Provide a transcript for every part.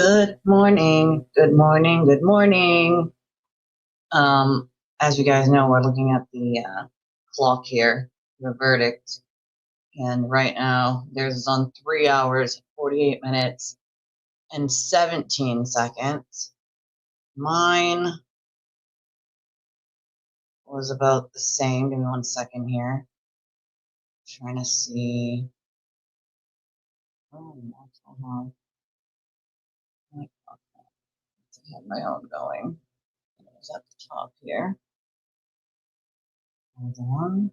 Good morning, good morning, good morning. As you guys know, we're looking at the clock here, the verdict, and right now there's on 3 hours, 48 minutes, and 17 seconds. Mine was about the same. Give me 1 second here. Trying to see. Oh, what's going on? I have my own going. It was at the top here. Hold on.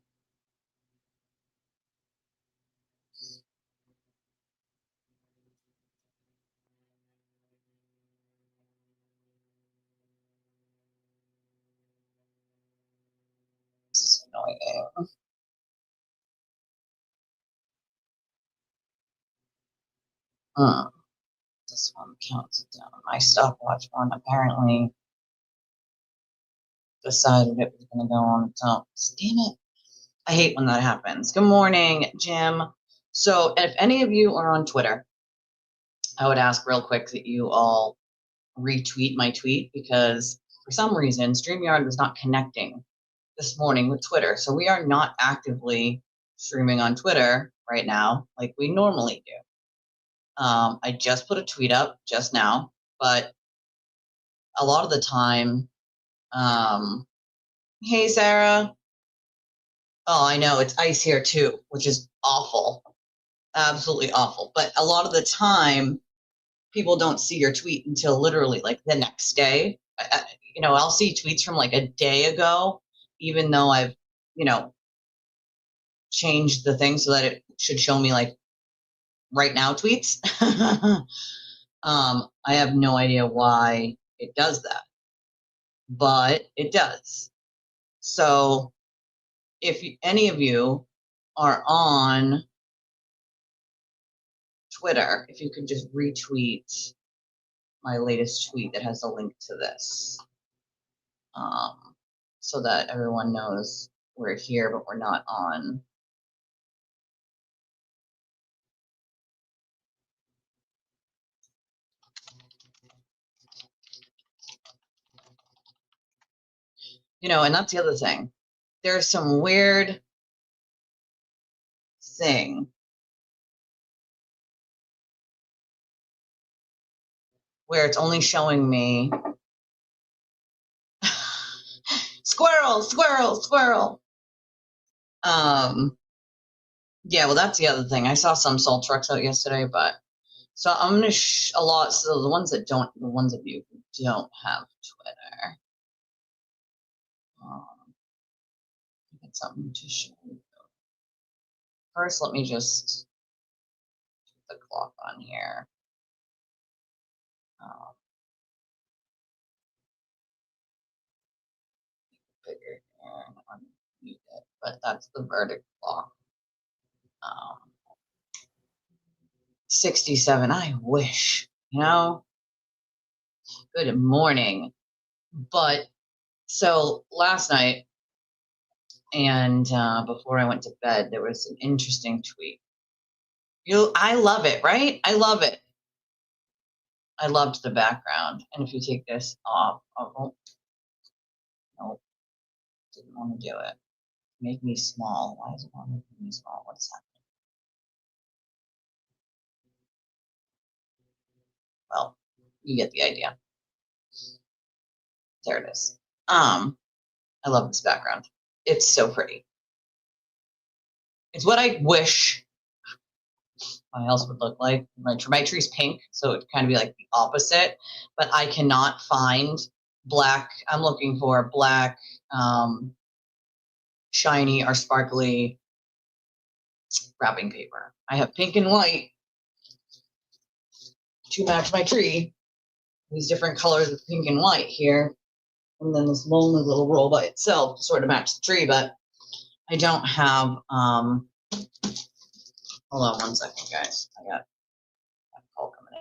This is annoying. This one counts down. My stopwatch one apparently decided it was going to go on its own. Damn it. I hate when that happens. Good morning, Jim. So, if any of you are on Twitter, I would ask real quick that you all retweet my tweet because for some reason, StreamYard was not connecting this morning with Twitter. So, we are not actively streaming on Twitter right now like we normally do. I just put a tweet up just now, but a lot of the time, hey, Sarah. Oh, I know. It's ice here too, which is awful. Absolutely awful. But a lot of the time, people don't see your tweet until literally like the next day. I'll see tweets from like a day ago, even though I've, changed the thing so that it should show me like right now tweets. I have no idea why it does that, but it does. So if any of you are on Twitter, if you could just retweet my latest tweet that has a link to this, so that everyone knows we're here, but we're not on. And that's the other thing. There's some weird thing where it's only showing me squirrel, squirrel, squirrel. Yeah, well, that's the other thing. I saw some salt trucks out yesterday, but so I'm gonna a lot. So the ones of you who don't have Twitter, get something to show you. First, let me just put the clock on here. Bigger here and unmute it, but that's the verdict clock. 67. I wish, Good morning. But so last night and before I went to bed, there was an interesting tweet. I love it, right? I love it. I loved the background. And if you take this off, nope, didn't want to do it. Make me small. Why is it not making me small? What's happening? Well, you get the idea. There it is. I love this background. It's so pretty. It's what I wish my house would look like. My tree's pink, so it'd kind of be like the opposite. But I cannot find black. I'm looking for black, shiny or sparkly wrapping paper. I have pink and white to match my tree. These different colors of pink and white here. And then this lonely little roll by itself to sort of match the tree, but I don't have, hold on 1 second, guys. I got a call coming in.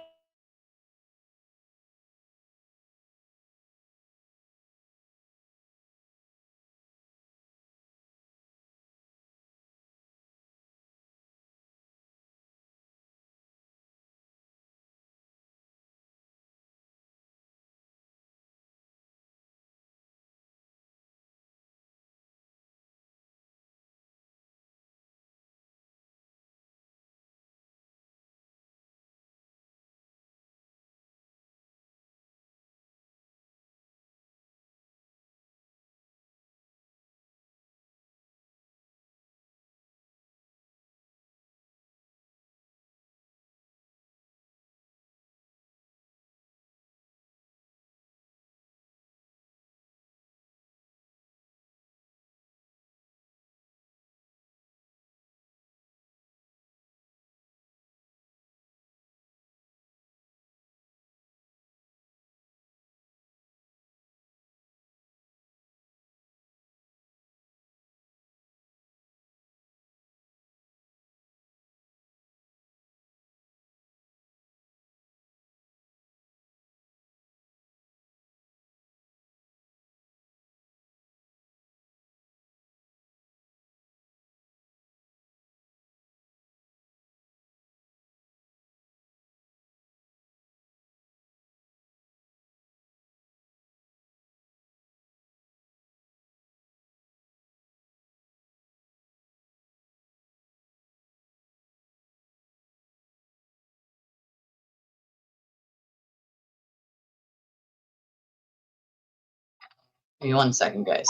Give me 1 second, guys.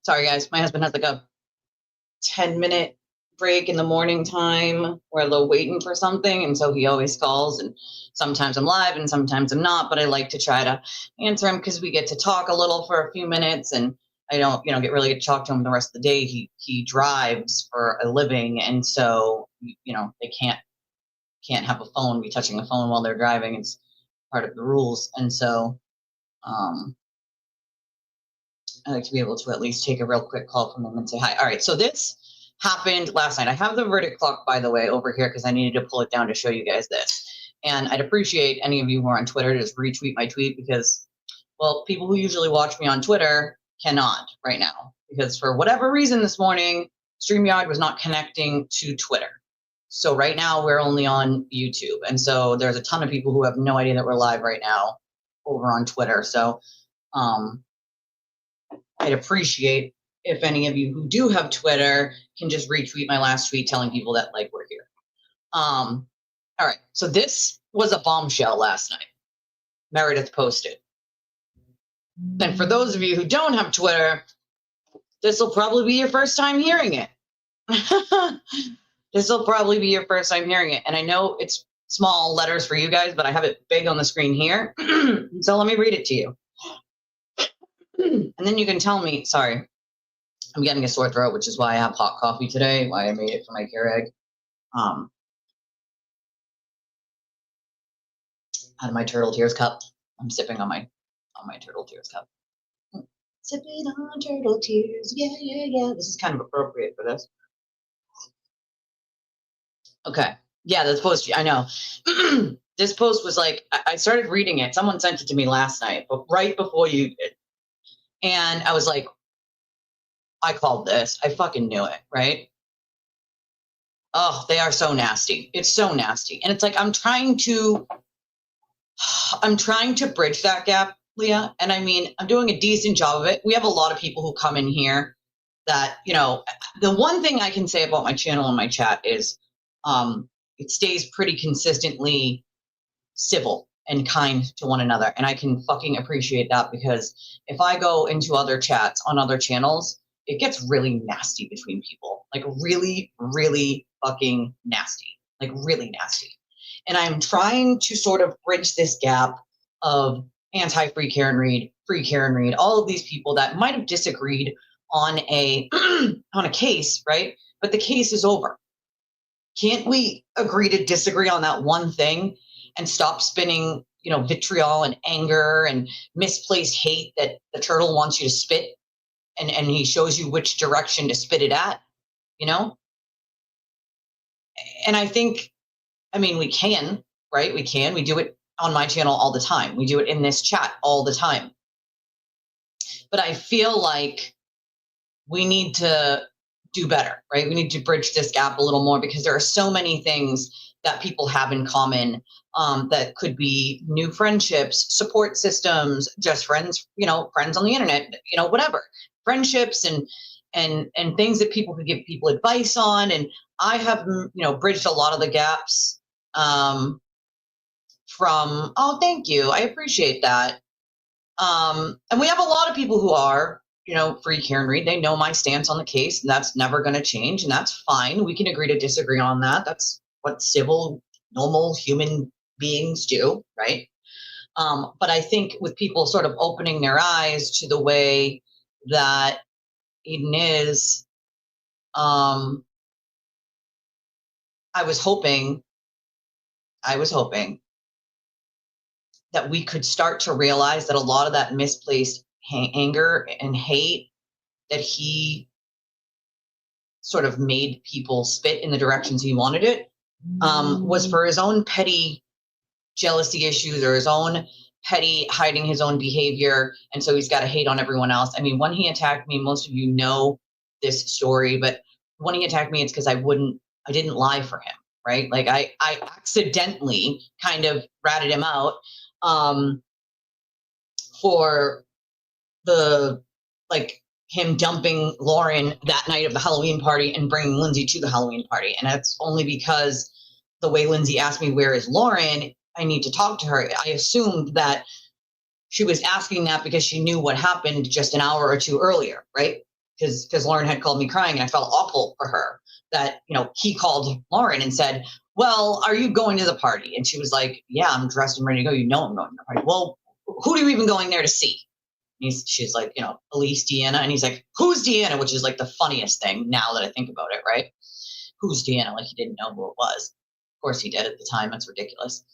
Sorry, guys. My husband has like a 10-minute break in the morning time. We're a little waiting for something. And so he always calls. And sometimes I'm live and sometimes I'm not. But I like to try to answer him because we get to talk a little for a few minutes. And I don't, get really get to talk to him the rest of the day. He drives for a living. And so, they can't have a phone, be touching the phone while they're driving. It's part of the rules. And so, I like to be able to at least take a real quick call from them and say hi. All right, so this happened last night. I have the verdict clock, by the way, over here because I needed to pull it down to show you guys this. And I'd appreciate any of you who are on Twitter to just retweet my tweet because, well, people who usually watch me on Twitter cannot right now because for whatever reason this morning, StreamYard was not connecting to Twitter. So right now we're only on YouTube. And so there's a ton of people who have no idea that we're live right now over on Twitter. So I'd appreciate if any of you who do have Twitter can just retweet my last tweet telling people that we're here. All right, so this was a bombshell last night. Meredith posted. And for those of you who don't have Twitter, this will probably be your first time hearing it. This will probably be your first time hearing it. And I know it's small letters for you guys, but I have it big on the screen here. So let me read it to you. And then you can tell me, sorry, I'm getting a sore throat, which is why I have hot coffee today, why I made it for my Keurig. Out of my Turtle Tears cup. I'm sipping on my Turtle Tears cup. Sipping on Turtle Tears, yeah, yeah, yeah. This is kind of appropriate for this. Okay, yeah, this post, I know. This post was like, I started reading it. Someone sent it to me last night, but right before you did. And I was like, I called this. I fucking knew it, right? Oh, they are so nasty. It's so nasty. And it's like, I'm trying to bridge that gap, Leah. And I mean, I'm doing a decent job of it. We have a lot of people who come in here that, you know, the one thing I can say about my channel and my chat is it stays pretty consistently civil and kind to one another. And I can fucking appreciate that, because if I go into other chats on other channels, it gets really nasty between people, like really, really fucking nasty, like really nasty. And I'm trying to sort of bridge this gap of anti-free Karen Reed, free Karen Reed, all of these people that might have disagreed on a on a case, right? But the case is over. Can't we agree to disagree on that one thing and stop spinning, you know, vitriol and anger and misplaced hate that the turtle wants you to spit, and he shows you which direction to spit it at, you know? And I think, I mean, we can, right? We can. We do it on my channel all the time. We do it in this chat all the time. But I feel like we need to do better, right? We need to bridge this gap a little more, because there are so many things that people have in common, that could be new friendships, support systems, just friends, you know, friends on the internet, you know, whatever, friendships and things that people could give people advice on. And I have, you know, bridged a lot of the gaps from, oh, thank you, I appreciate that. And we have a lot of people who are, you know, free Karen Reed. They know my stance on the case, and that's never going to change, and that's fine. We can agree to disagree on that. That's what civil, normal human beings do, right? But I think with people sort of opening their eyes to the way that Eden is, I was hoping that we could start to realize that a lot of that misplaced anger and hate that he sort of made people spit in the directions he wanted it, was for his own petty jealousy issues or his own petty hiding his own behavior. And so he's got to hate on everyone else. I mean, when he attacked me, most of you know this story, but when he attacked me, it's because I didn't lie for him, right? Like I accidentally kind of ratted him out for the, like, him dumping Lauren that night of the Halloween party and bringing Lindsay to the Halloween party. And that's only because the way Lindsay asked me, where is Lauren? I need to talk to her. I assumed that she was asking that because she knew what happened just an hour or two earlier, right? Because Lauren had called me crying, and I felt awful for her that, you know, he called Lauren and said, well, are you going to the party? And she was like, yeah, I'm dressed and ready to go. You know I'm going to the party. Well, who are you even going there to see? She's like, you know, Elise, Deanna. And he's like, who's Deanna? Which is like the funniest thing now that I think about it, right? Who's Deanna? Like, he didn't know who it was. Of course he did at the time. That's ridiculous.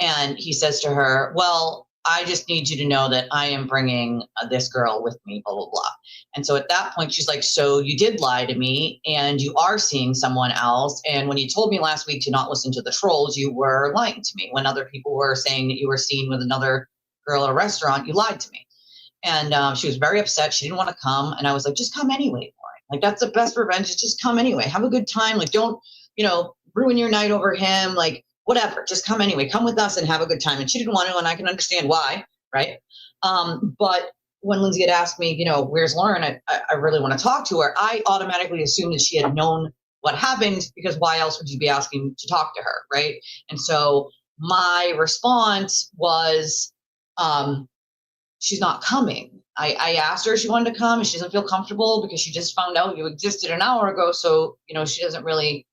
And he says to her, well, I just need you to know that I am bringing this girl with me, blah, blah, blah. And so at that point, she's like, so you did lie to me, and you are seeing someone else. And when you told me last week to not listen to the trolls, you were lying to me. When other people were saying that you were seen with another girl at a restaurant, you lied to me. And she was very upset. She didn't want to come. And I was like, just come anyway, Lauren. Like, that's the best revenge, is just come anyway. Have a good time. Like, don't, you know, ruin your night over him. Like, whatever, just come anyway. Come with us and have a good time. And she didn't want to, and I can understand why, right? But when Lindsay had asked me, you know, where's Lauren? I really want to talk to her. I automatically assumed that she had known what happened, because why else would you be asking to talk to her, right? And so my response was, she's not coming. I asked her if she wanted to come, and she doesn't feel comfortable because she just found out you existed an hour ago. So, she doesn't really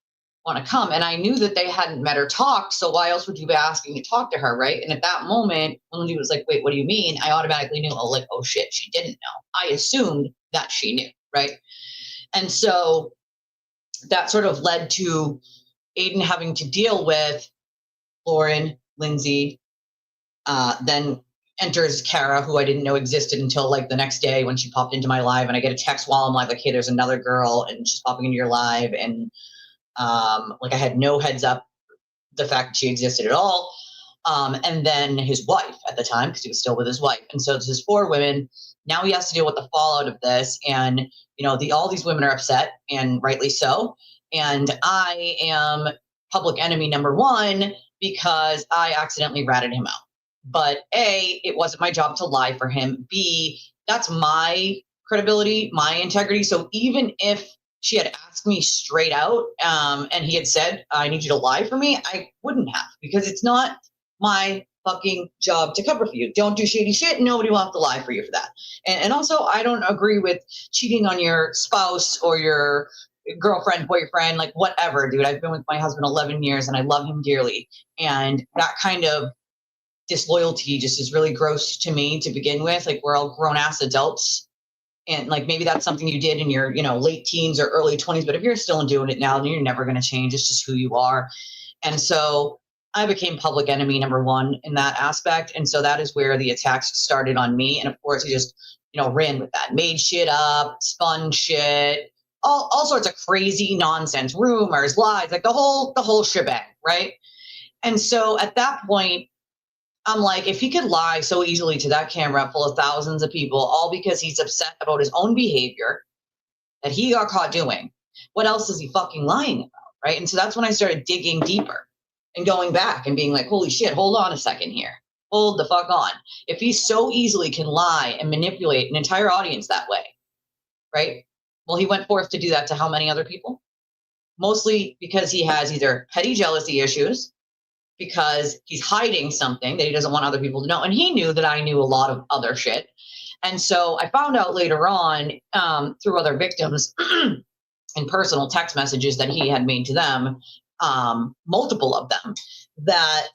want to come. And I knew that they hadn't met or talked. So why else would you be asking to talk to her, right? And at that moment, when Lindsay was like, wait, what do you mean? I automatically knew, oh shit, she didn't know. I assumed that she knew, right? And so that sort of led to Aiden having to deal with Lauren, Lindsay, then enters Kara, who I didn't know existed until like the next day when she popped into my live, and I get a text while I'm live, like, hey, there's another girl and she's popping into your live. And like I had no heads up the fact that she existed at all. And then his wife at the time, because he was still with his wife. And so there's 4 women. Now he has to deal with the fallout of this. And, all these women are upset, and rightly so. And I am public enemy number 1 because I accidentally ratted him out. But A, it wasn't my job to lie for him. B, that's my credibility, my integrity. So even if she had asked me straight out and he had said, I need you to lie for me, I wouldn't have, because it's not my fucking job to cover for you. Don't do shady shit. Nobody will have to lie for you for that. And also, I don't agree with cheating on your spouse or your girlfriend, boyfriend, like whatever, dude. I've been with my husband 11 years and I love him dearly. And that kind of disloyalty just is really gross to me to begin with. Like, we're all grown ass adults. And like, maybe that's something you did in your, late teens or early 20s. But if you're still doing it now, then you're never going to change. It's just who you are. And so I became public enemy number 1 in that aspect. And so that is where the attacks started on me. And of course, he just, ran with that, made shit up, spun shit, all sorts of crazy nonsense, rumors, lies, like the whole shebang, right? And so at that point, I'm like, if he could lie so easily to that camera full of thousands of people, all because he's upset about his own behavior that he got caught doing, what else is he fucking lying about, right? And so that's when I started digging deeper and going back and being like, holy shit, hold on a second here. Hold the fuck on. If he so easily can lie and manipulate an entire audience that way, right? Well, he went forth to do that to how many other people? Mostly because he has either petty jealousy issues, because he's hiding something that he doesn't want other people to know. And he knew that I knew a lot of other shit. And so I found out later on through other victims in personal text messages that he had made to them, multiple of them, that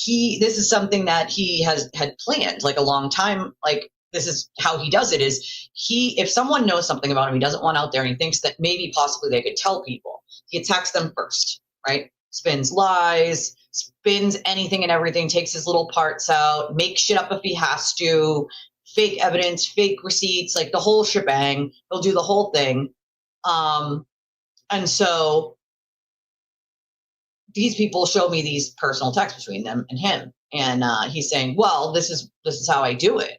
this is something that he had planned like a long time. Like, this is how he does it, is if someone knows something about him he doesn't want out there, and he thinks that maybe possibly they could tell people, he attacks them first, right? Spins lies, spins anything and everything, takes his little parts out, makes shit up if he has to, fake evidence, fake receipts, like the whole shebang. He'll do the whole thing. And so these people show me these personal texts between them and him. And he's saying, well, this is how I do it.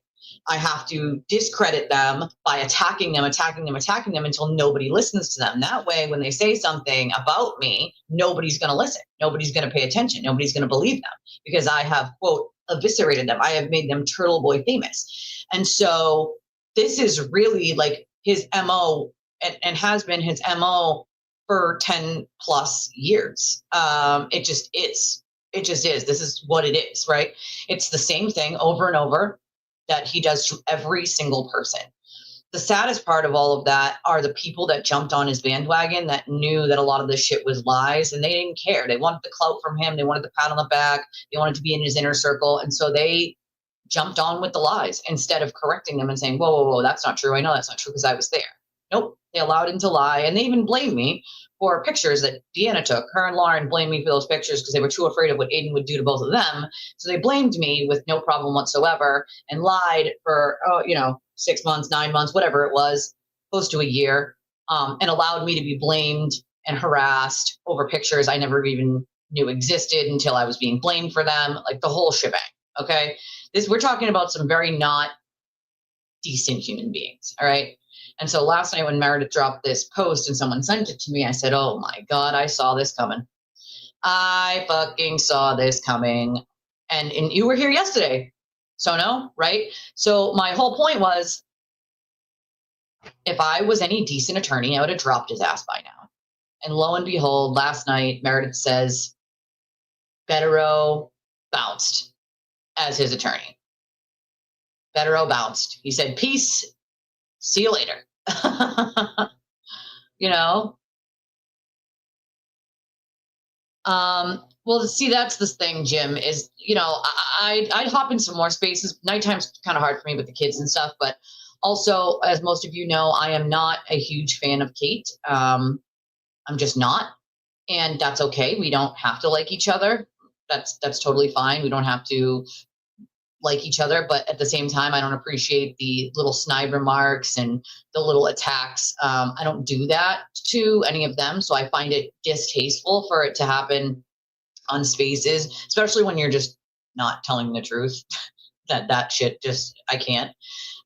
I have to discredit them by attacking them until nobody listens to them. That way, when they say something about me, nobody's going to listen. Nobody's going to pay attention. Nobody's going to believe them, because I have, quote, eviscerated them. I have made them Turtleboy famous. And so this is really like his MO, and has been his MO for 10 plus years. It just is. This is what it is, right? It's the same thing over and over that he does to every single person. The saddest part of all of that are the people that jumped on his bandwagon, that knew that a lot of this shit was lies, and they didn't care. They wanted the clout from him. They wanted the pat on the back. They wanted to be in his inner circle. And so they jumped on with the lies instead of correcting them and saying, whoa, that's not true. I know that's not true because I was there. Nope. They allowed him to lie. And they even blamed me for pictures that Deanna took. Her and Lauren blamed me for those pictures because they were too afraid of what Aiden would do to both of them. So they blamed me with no problem whatsoever, and lied for, 6 months, 9 months, whatever it was, close to a year, and allowed me to be blamed and harassed over pictures I never even knew existed until I was being blamed for them, like the whole shebang. Okay. We're talking about some very not decent human beings. All right. And so last night when Meredith dropped this post and someone sent it to me, I said, oh my God, I saw this coming. I fucking saw this coming. And you were here yesterday. So no, right? So my whole point was, if I was any decent attorney, I would have dropped his ass by now. And lo and behold, last night, Meredith says, Bettero bounced as his attorney. Betero bounced. He said, peace, see you later. You know? Well, see, that's the thing, Jim, is, you know, I'd hop in some more spaces. Nighttime's kind of hard for me with the kids and stuff, but also, as most of you know, I am not a huge fan of Kate. I'm just not, and that's okay. We don't have to like each other. That's totally fine. We don't have to like each other, but at the same time, I don't appreciate the little snide remarks and the little attacks. I don't do that to any of them, so I find it distasteful for it to happen on spaces, especially when you're just not telling the truth. That shit just, I can't.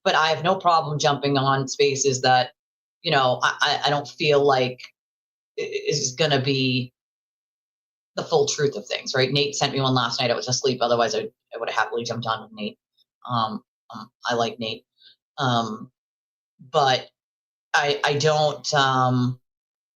But I have no problem jumping on spaces that, you know, I don't feel like is gonna be the full truth of things, right? Nate sent me one last night. I was asleep. Otherwise, I would have happily jumped on with Nate. I like Nate. But I don't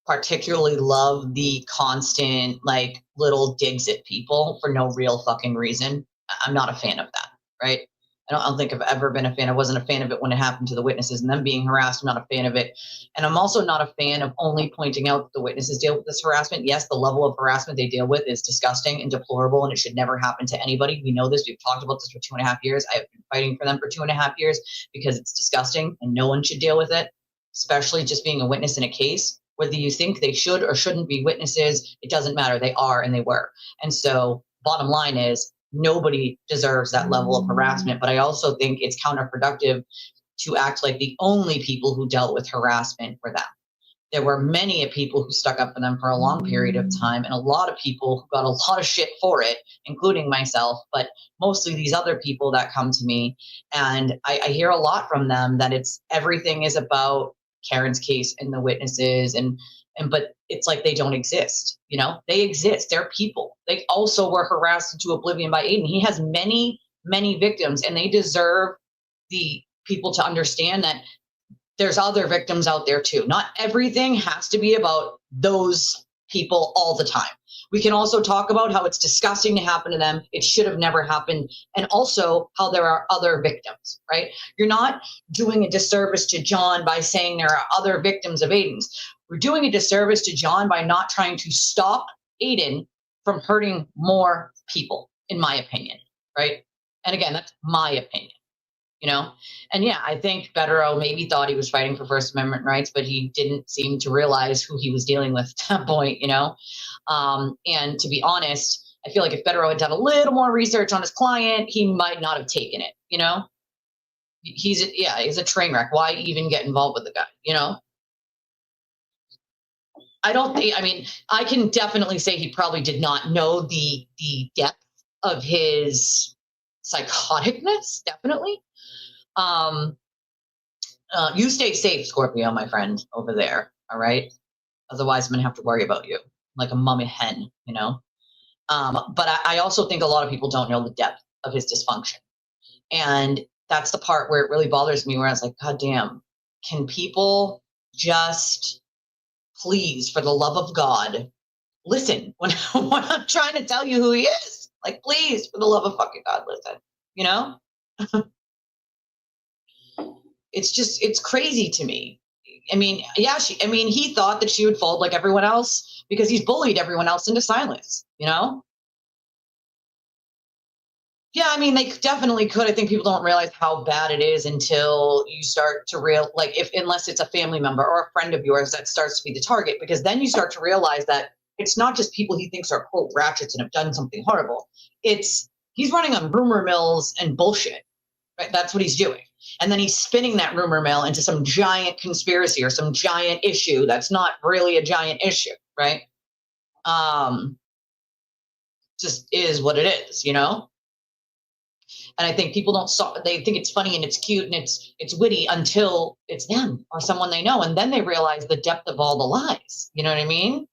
particularly love the constant, like, little digs at people for no real fucking reason. I'm not a fan of that, right? I don't think I've ever been a fan. I wasn't a fan of it when it happened to the witnesses and them being harassed. I'm not a fan of it. And I'm also not a fan of only pointing out that the witnesses deal with this harassment. Yes, the level of harassment they deal with is disgusting and deplorable, and it should never happen to anybody. We know this. We've talked about this for 2.5 years. I have been fighting for them for 2.5 years because it's disgusting and no one should deal with it, especially just being a witness in a case. Whether you think they should or shouldn't be witnesses, it doesn't matter. They are and they were. And so bottom line is, nobody deserves that level of harassment, but I also think it's counterproductive to act like the only people who dealt with harassment were them. There were many people who stuck up for them for a long period of time, and a lot of people who got a lot of shit for it, including myself, but mostly these other people that come to me. And I hear a lot from them that it's everything is about Karen's case and the witnesses, but it's like they don't exist. You know, they exist. They're people. They also were harassed into oblivion by Aiden. He has many, many victims, and they deserve the people to understand that there's other victims out there too. Not everything has to be about those people all the time. We can also talk about how it's disgusting to happen to them. It should have never happened. And also how there are other victims, right? You're not doing a disservice to John by saying there are other victims of Aiden's. We're doing a disservice to John by not trying to stop Aiden from hurting more people, in my opinion, right? And again, that's my opinion, you know? And yeah, I think Betero maybe thought he was fighting for First Amendment rights, but he didn't seem to realize who he was dealing with at that point, you know? And to be honest, I feel like if Betero had done a little more research on his client, he might not have taken it, you know? He's a train wreck. Why even get involved with the guy, you know? I mean, I can definitely say he probably did not know the depth of his psychoticness, definitely. You stay safe, Scorpio, my friend, over there, all right? Otherwise, I'm going to have to worry about you, like a mummy hen, you know? But I also think a lot of people don't know the depth of his dysfunction. And that's the part where it really bothers me, where I was like, God damn, can people just please, for the love of God, listen when I'm trying to tell you who he is? Like, please, for the love of fucking God, listen, you know? It's crazy to me. I mean, yeah, he thought that she would fold like everyone else because he's bullied everyone else into silence, you know? Yeah, I mean, they definitely could. I think people don't realize how bad it is until you start to unless it's a family member or a friend of yours that starts to be the target, because then you start to realize that it's not just people he thinks are, quote, ratchets and have done something horrible. He's running on rumor mills and bullshit, right? That's what he's doing. And then he's spinning that rumor mill into some giant conspiracy or some giant issue that's not really a giant issue, right? Just is what it is, you know? And I think people they think it's funny and it's cute and it's witty until it's them or someone they know. And then they realize the depth of all the lies. You know what I mean?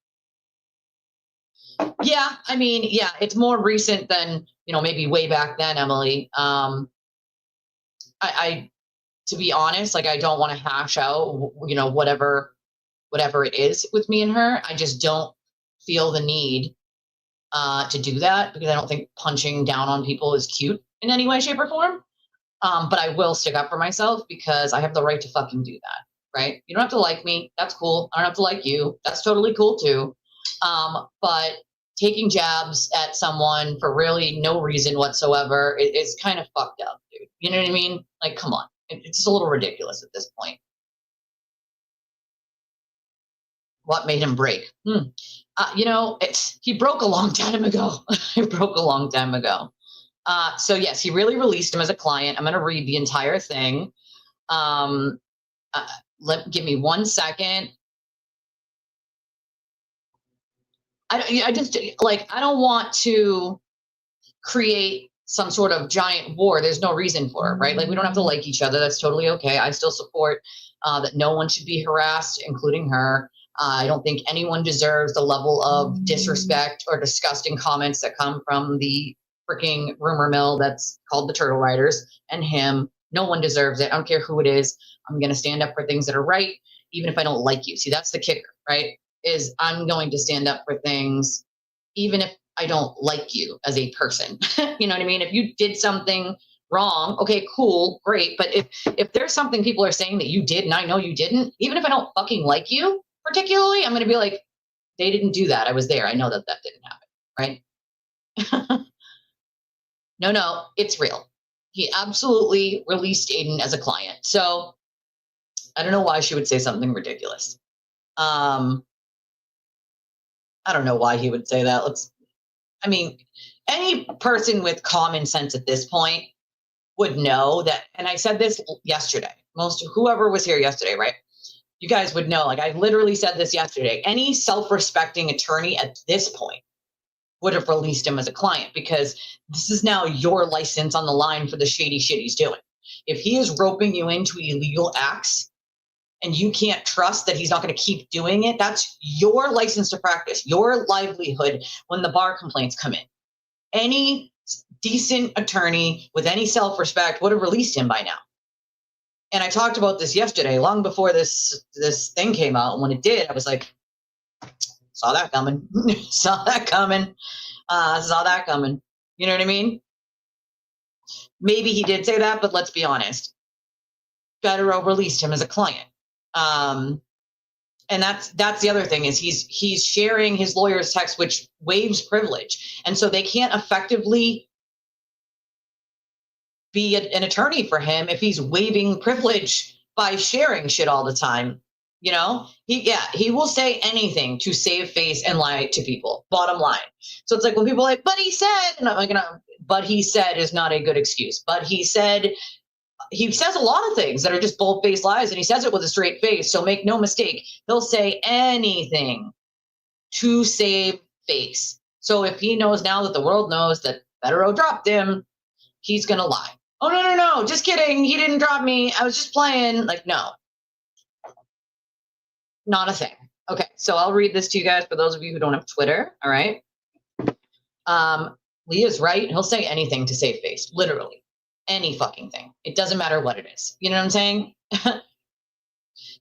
Yeah. I mean, yeah, it's more recent than, you know, maybe way back then, Emily. To be honest, like, I don't want to hash out, you know, whatever it is with me and her. I just don't feel the need to do that because I don't think punching down on people is cute in any way, shape, or form. But I will stick up for myself because I have the right to fucking do that, right? You don't have to like me. That's cool. I don't have to like you. That's totally cool too. But taking jabs at someone for really no reason whatsoever is kind of fucked up, dude. You know what I mean? Like, come on. It's a little ridiculous at this point. What made him break? He broke a long time ago. He broke a long time ago. So yes, he really released him as a client. I'm going to read the entire thing. Um, Give me 1 second. I just like, I don't want to create some sort of giant war. There's no reason for it, right? Like, we don't have to like each other. That's totally okay. I still support that no one should be harassed, including her. I don't think anyone deserves the level of disrespect or disgusting comments that come from the freaking rumor mill that's called the Turtle Riders and him. No one deserves it. I don't care who it is. I'm going to stand up for things that are right, even if I don't like you. See, that's the kicker, right? Is I'm going to stand up for things, even if I don't like you as a person. You know what I mean? If you did something wrong, okay, cool, great. But if there's something people are saying that you did and I know you didn't, even if I don't fucking like you particularly, I'm going to be like, they didn't do that. I was there. I know that that didn't happen, right? No, it's real. He absolutely released Aiden as a client. So I don't know why she would say something ridiculous. I don't know why he would say that. I mean, any person with common sense at this point would know that, and I said this yesterday, whoever was here yesterday, right? You guys would know, like, I literally said this yesterday. Any self-respecting attorney at this point would have released him as a client, because this is now your license on the line for the shady shit he's doing. If he is roping you into illegal acts and you can't trust that he's not going to keep doing it, that's your license to practice, your livelihood when the bar complaints come in. Any decent attorney with any self-respect would have released him by now. And I talked about this yesterday, long before this thing came out. And when it did, I was like, saw that coming. Saw that coming. Saw that coming. You know what I mean? Maybe he did say that, but let's be honest. Federer released him as a client. And that's the other thing, is he's sharing his lawyer's text, which waives privilege. And so they can't effectively be an attorney for him if he's waiving privilege by sharing shit all the time. You know, he will say anything to save face and lie to people, bottom line. So it's like when people are like, but he said, and I'm like, no, but he said is not a good excuse. But he says a lot of things that are just bold-faced lies, and he says it with a straight face. So make no mistake, he'll say anything to save face. So if he knows now that the world knows that Federer dropped him, he's going to lie. Oh, no, just kidding. He didn't drop me. I was just playing. Like, no. Not a thing. Okay, so I'll read this to you guys for those of you who don't have Twitter, all right? Leah's right. He'll say anything to save face, literally. Any fucking thing. It doesn't matter what it is. You know what I'm saying?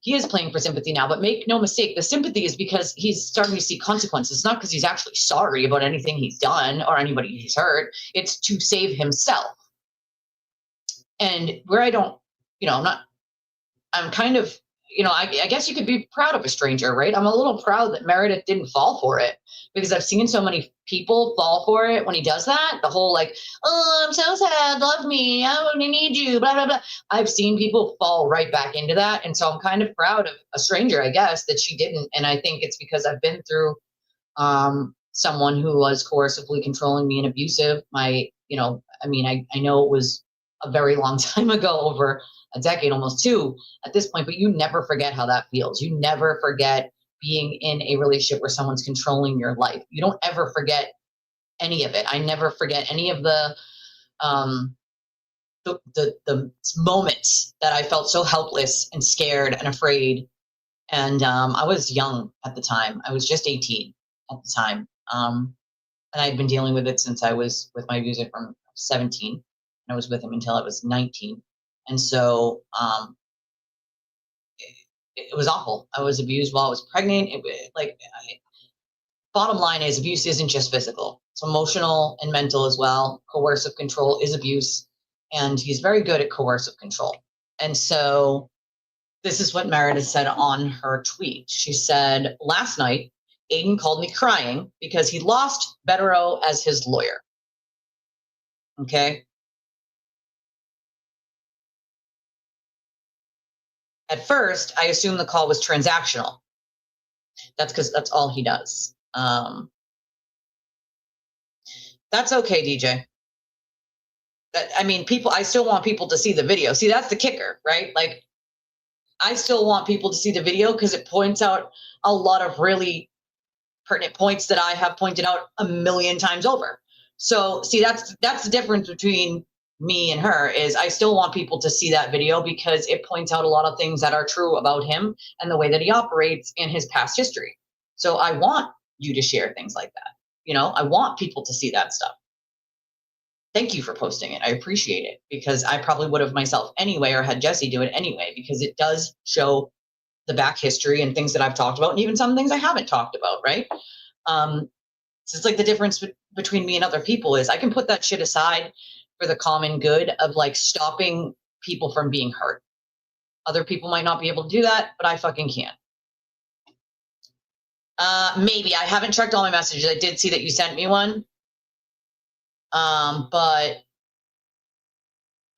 He is playing for sympathy now, but make no mistake, the sympathy is because he's starting to see consequences. It's not because he's actually sorry about anything he's done or anybody he's hurt. It's to save himself. And where I don't, I'm kind of, I guess you could be proud of a stranger, right? I'm a little proud that Meredith didn't fall for it, because I've seen so many people fall for it when he does that. The whole like, oh, I'm so sad, love me, I need you, blah, blah, blah. I've seen people fall right back into that. And so I'm kind of proud of a stranger, I guess, that she didn't. And I think it's because I've been through someone who was coercively controlling me and abusive. I know it was a very long time ago, over a decade, almost two at this point, but you never forget how that feels. You never forget being in a relationship where someone's controlling your life. You don't ever forget any of it. I never forget any of the moments that I felt so helpless and scared and afraid. And I was young at the time. I was just 18 at the time. And I'd been dealing with it since I was with my abuser from 17. And I was with him until I was 19. And so it was awful. I was abused while I was pregnant. Bottom line is, abuse isn't just physical. It's emotional and mental as well. Coercive control is abuse. and he's very good at coercive control. And so this is what Meredith said on her tweet. She said, last night, Aiden called me crying because he lost Betero as his lawyer. Okay. At first, I assumed the call was transactional. That's because that's all he does. That's okay, DJ. I mean, I still want people to see the video. See, that's the kicker, right? Like, I still want people to see the video because it points out a lot of really pertinent points that I have pointed out a million times over. So, see, that's the difference between me and her, is I still want people to see that video because it points out a lot of things that are true about him and the way that he operates in his past history. So I want you to share things like that. You know, I want people to see that stuff. Thank you for posting it. I appreciate it, because I probably would have myself anyway, or had Jesse do it anyway, because it does show the back history and things that I've talked about, and even some things I haven't talked about, right? So it's like the difference between me and other people is I can put that shit aside for the common good of like stopping people from being hurt. Other people might not be able to do that, but I fucking can. Maybe. I haven't checked all my messages. I did see that you sent me one. But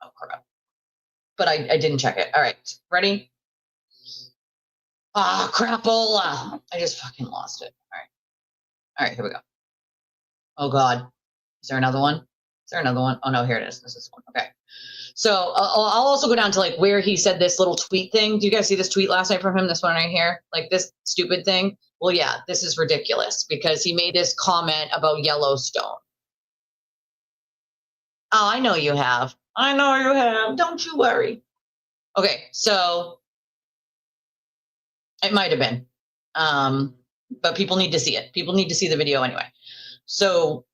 oh crap. But I didn't check it. All right. Ready? Ah, crapola. I just fucking lost it. All right. All right, here we go. Oh God. Is there another one? Is there another one? Oh no, here it is. This is one. Okay. So I'll also go down to like where he said this little tweet thing. Do you guys see this tweet last night from him? This one right here, like this stupid thing. Well, yeah, this is ridiculous because he made this comment about Yellowstone. Oh, I know you have. I know you have. Don't you worry. Okay, so it might have been, but people need to see it. People need to see the video anyway. So,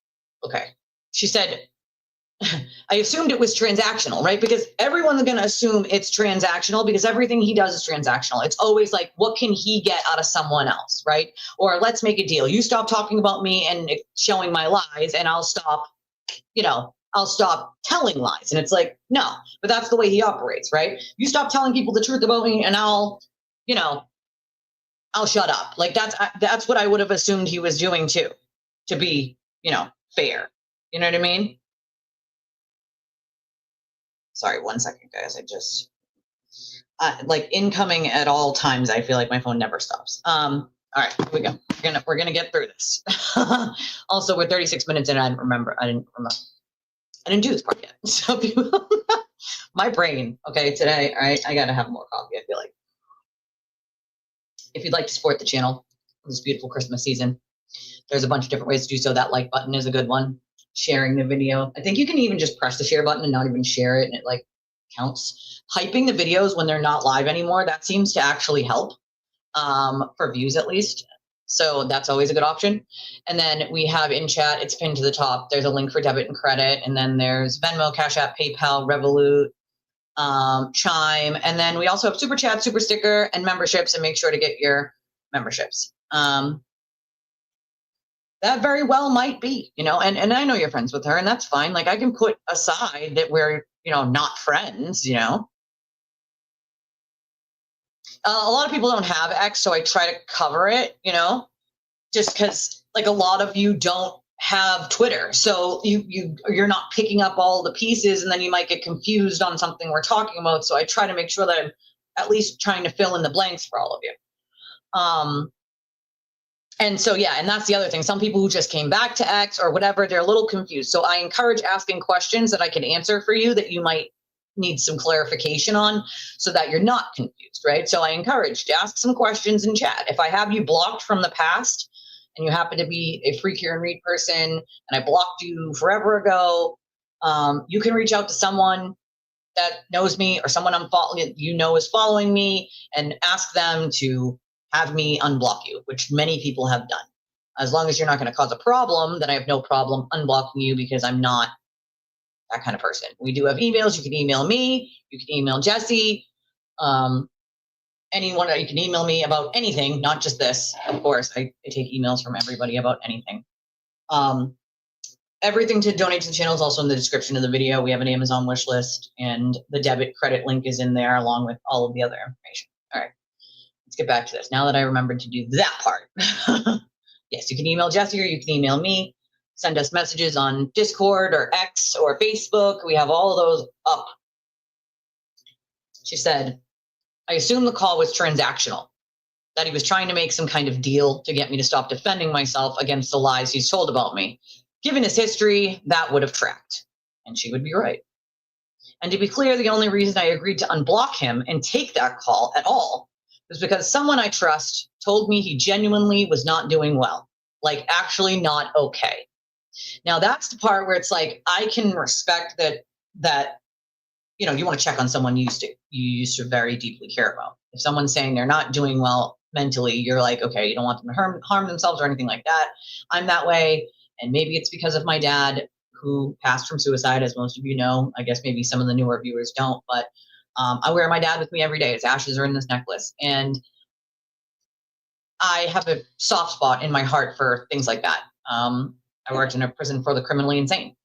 okay, she said, I assumed it was transactional, right? Because everyone's going to assume it's transactional because everything he does is transactional. It's always like, what can he get out of someone else, right? Or let's make a deal. You stop talking about me and showing my lies, and I'll stop, I'll stop telling lies. And it's like, no, but that's the way he operates, right? You stop telling people the truth about me and I'll shut up. Like that's what I would have assumed he was doing too, to be, fair. You know what I mean? Sorry, 1 second, guys. I just like incoming at all times. I feel like my phone never stops. All right, here we go. We're gonna get through this. Also, we're 36 minutes in. I didn't do this part yet. So my brain. Okay, today. All right, I gotta have more coffee. I feel like. If you'd like to support the channel this beautiful Christmas season, there's a bunch of different ways to do so. That like button is a good one. Sharing the video. I think you can even just press the share button and not even share it, and it like counts. Hyping the videos when they're not live anymore, that seems to actually help, for views at least. So that's always a good option. And then we have in chat, it's pinned to the top. There's a link for debit and credit. And then there's Venmo, Cash App, PayPal, Revolut, Chime. And then we also have Super Chat, Super Sticker, and memberships. And make sure to get your memberships. That very well might be, and I know you're friends with her, and that's fine. Like I can put aside that we're, not friends, A lot of people don't have X, so I try to cover it, just because like a lot of you don't have Twitter. So you're not picking up all the pieces, and then you might get confused on something we're talking about. So I try to make sure that I'm at least trying to fill in the blanks for all of you. And so, yeah, and that's the other thing. Some people who just came back to X or whatever, they're a little confused. So I encourage asking questions that I can answer for you that you might need some clarification on so that you're not confused, right? So I encourage to ask some questions in chat. If I have you blocked from the past and you happen to be a Freak Hear and Read person and I blocked you forever ago, you can reach out to someone that knows me or someone is following me and ask them to have me unblock you, which many people have done. As long as you're not going to cause a problem, then I have no problem unblocking you because I'm not that kind of person. We do have emails. You can email me. You can email Jesse. Anyone, you can email me about anything, not just this. Of course, I take emails from everybody about anything. And everything to donate to the channel is also in the description of the video. We have an Amazon wish list, and the debit credit link is in there along with all of the other information. All right, let's get back to this. Now that I remembered to do that part. Yes, you can email Jesse or you can email me. Send us messages on Discord or X or Facebook. We have all of those up. She said, I assume the call was transactional, that he was trying to make some kind of deal to get me to stop defending myself against the lies he's told about me. Given his history, that would have tracked. And she would be right. And to be clear, the only reason I agreed to unblock him and take that call at all was because someone I trust told me he genuinely was not doing well, like actually not okay. Now that's the part where it's like, I can respect that you know, you want to check on someone you used to very deeply care about. If someone's saying they're not doing well mentally, you're like, okay, you don't want them to harm themselves or anything like that. I'm that way. And maybe it's because of my dad, who passed from suicide, as most of you know. I guess maybe some of the newer viewers don't, but I wear my dad with me every day. His ashes are in this necklace. And I have a soft spot in my heart for things like that. I worked in a prison for the criminally insane,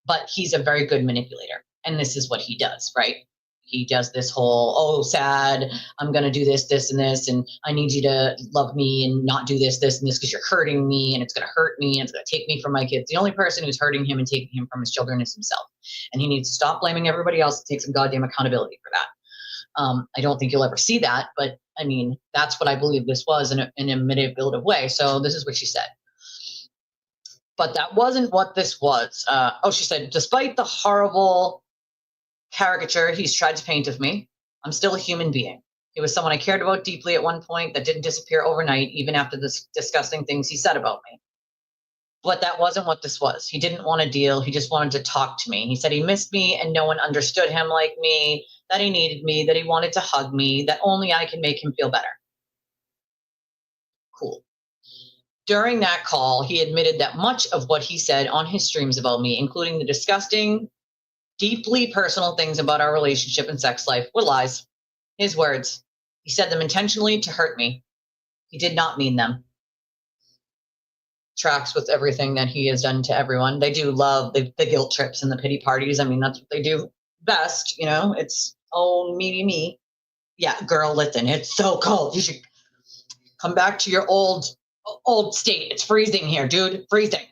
but he's a very good manipulator. And this is what he does, right? He does this whole, oh, sad, I'm going to do this, this, and this, and I need you to love me and not do this, this, and this because you're hurting me, and it's going to hurt me, and it's going to take me from my kids. The only person who's hurting him and taking him from his children is himself. And he needs to stop blaming everybody else and take some goddamn accountability for that. I don't think you'll ever see that, but I mean, that's what I believe this was in a manipulative way. So this is what she said. But that wasn't what this was. She said, despite the horrible caricature he's tried to paint of me, I'm still a human being. He was someone I cared about deeply at one point that didn't disappear overnight, even after the disgusting things he said about me. But that wasn't what this was. He didn't want a deal. He just wanted to talk to me. He said he missed me and no one understood him like me, that he needed me, that he wanted to hug me, that only I can make him feel better. Cool. During that call, he admitted that much of what he said on his streams about me, including the disgusting, deeply personal things about our relationship and sex life, were lies. His words. He said them intentionally to hurt me. He did not mean them. Tracks with everything that he has done to everyone. They do love the guilt trips and the pity parties. I mean, that's what they do best, you know? It's, oh, me. Yeah, girl, listen, it's so cold. You should come back to your old state. It's freezing here, dude. Freezing.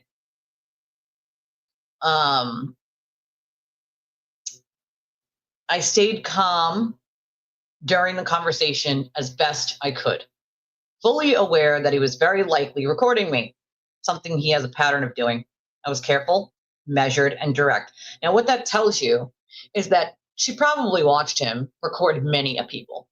I stayed calm during the conversation as best I could, fully aware that he was very likely recording me, something he has a pattern of doing. I was careful, measured, and direct. Now, what that tells you is that she probably watched him record many a people.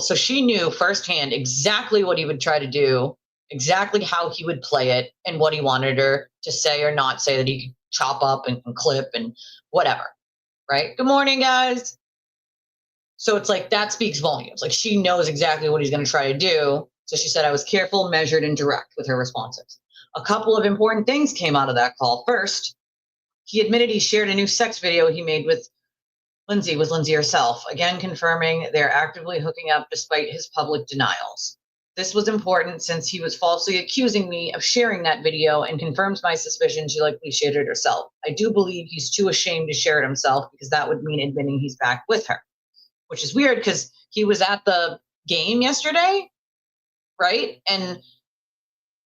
So she knew firsthand exactly what he would try to do, exactly how he would play it, and what he wanted her to say or not say, that he could chop up and clip and whatever. Right? Good morning, guys. So it's like, that speaks volumes. Like, she knows exactly what he's going to try to do. So she said, I was careful, measured, and direct with her responses. A couple of important things came out of that call. First, he admitted he shared a new sex video he made with Lindsay herself, again confirming they're actively hooking up despite his public denials. This was important since he was falsely accusing me of sharing that video, and confirms my suspicion she likely shared it herself. I do believe he's too ashamed to share it himself, because that would mean admitting he's back with her, which is weird because he was at the game yesterday, right? And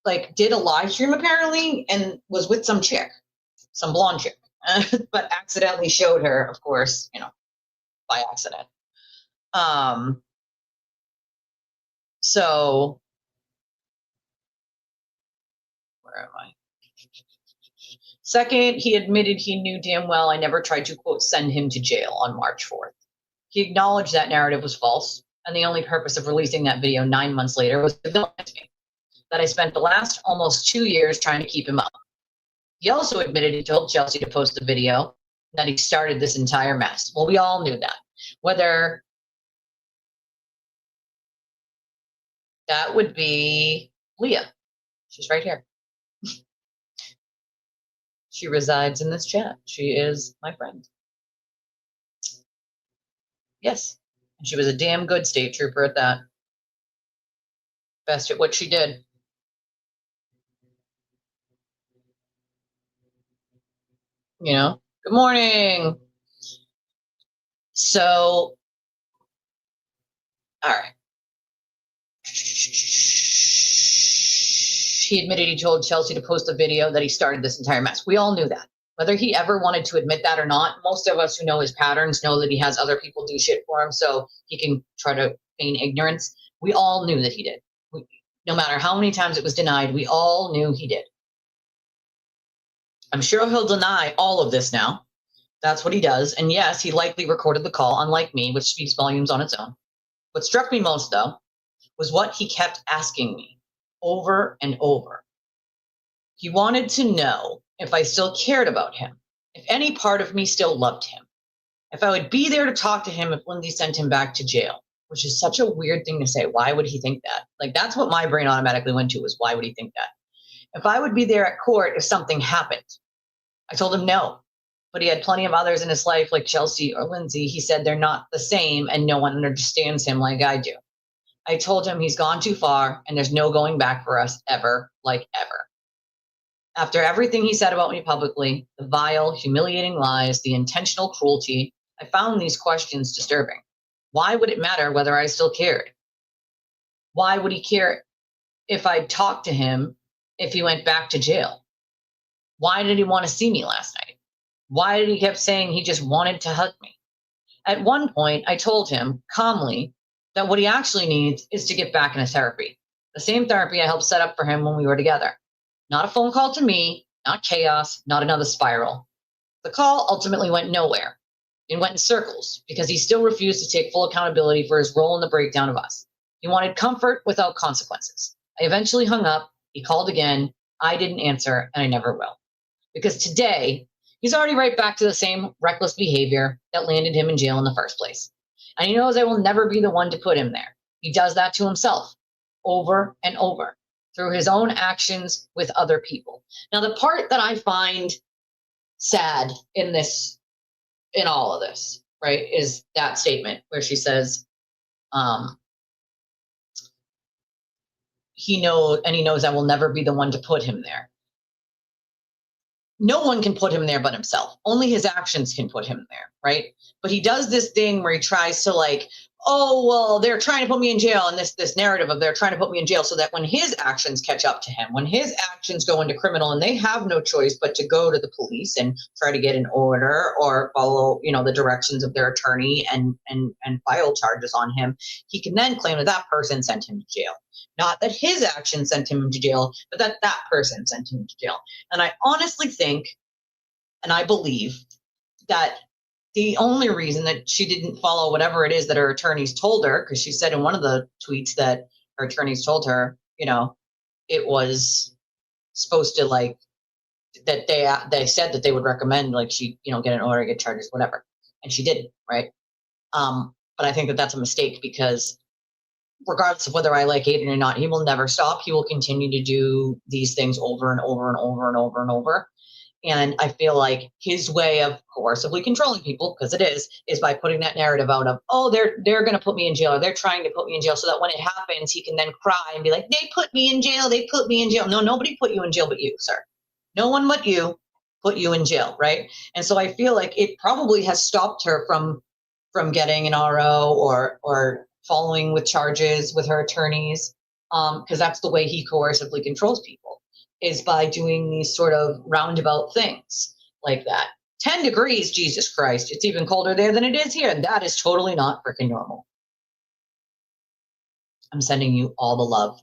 like did a live stream apparently and was with some chick, some blonde chick, but accidentally showed her, of course, you know, by accident. So where am I? Second, he admitted he knew damn well I never tried to, quote, send him to jail on March 4th. He acknowledged that narrative was false, and the only purpose of releasing that video 9 months later was to villainize me, that I spent the last almost 2 years trying to keep him up. He also admitted he told Chelsea to post the video, that he started this entire mess. Well, we all knew that. Whether that would be Leah. She's right here. She resides in this chat. She is my friend. Yes. And she was a damn good state trooper at that. Best at what she did. you know? Good morning. So, all right. He admitted he told Chelsea to post a video that he started this entire mess. We all knew that. Whether he ever wanted to admit that or not, most of us who know his patterns know that he has other people do shit for him, so he can try to feign ignorance. We all knew that he did. No matter how many times it was denied, we all knew he did. I'm sure he'll deny all of this now. That's what he does. And yes, he likely recorded the call, unlike me, which speaks volumes on its own. What struck me most, though, was what he kept asking me over and over. He wanted to know if I still cared about him, if any part of me still loved him, if I would be there to talk to him if Lindsay sent him back to jail, which is such a weird thing to say. Why would he think that? Like, that's what my brain automatically went to, was why would he think that? If I would be there at court if something happened. I told him no, but he had plenty of others in his life like Chelsea or Lindsay. He said they're not the same and no one understands him like I do. I told him he's gone too far and there's no going back for us ever, like ever. After everything he said about me publicly, the vile, humiliating lies, the intentional cruelty, I found these questions disturbing. Why would it matter whether I still cared? Why would he care if I talked to him if he went back to jail? Why did he want to see me last night? Why did he keep saying he just wanted to hug me? At one point, I told him calmly that what he actually needs is to get back into therapy. The same therapy I helped set up for him when we were together. Not a phone call to me, not chaos, not another spiral. The call ultimately went nowhere. It went in circles because he still refused to take full accountability for his role in the breakdown of us. He wanted comfort without consequences. I eventually hung up. He called again. I didn't answer, and I never will. Because today, he's already right back to the same reckless behavior that landed him in jail in the first place. And he knows I will never be the one to put him there. He does that to himself over and over through his own actions with other people. Now, the part that I find sad in all of this, right, is that statement where she says, he knows I will never be the one to put him there. No one can put him there but himself. Only his actions can put him there, right? But he does this thing where he tries to like, oh, well, they're trying to put me in jail, and this narrative of they're trying to put me in jail, so that when his actions catch up to him, when his actions go into criminal and they have no choice but to go to the police and try to get an order or follow, the directions of their attorney and file charges on him, he can then claim that that person sent him to jail. Not that his actions sent him to jail, but that person sent him to jail. And I honestly think, and I believe, that the only reason that she didn't follow whatever it is that her attorneys told her, because she said in one of the tweets that her attorneys told her, it was supposed to, like, that they said that they would recommend, like, she, get an order, get charges, whatever. And she didn't, right? But I think that that's a mistake, because regardless of whether I like Aiden or not, he will never stop. He will continue to do these things over and over and over and over and over. And I feel like his way of coercively controlling people, because it is by putting that narrative out of, oh, they're going to put me in jail, or they're trying to put me in jail, so that when it happens, he can then cry and be like, they put me in jail, they put me in jail. No, nobody put you in jail but you, sir. No one but you put you in jail, right? And so I feel like it probably has stopped her from getting an RO or following with charges with her attorneys, because that's the way he coercively controls people, is by doing these sort of roundabout things like that. 10 degrees, Jesus Christ. It's even colder there than it is here. And that is totally not freaking normal. I'm sending you all the love.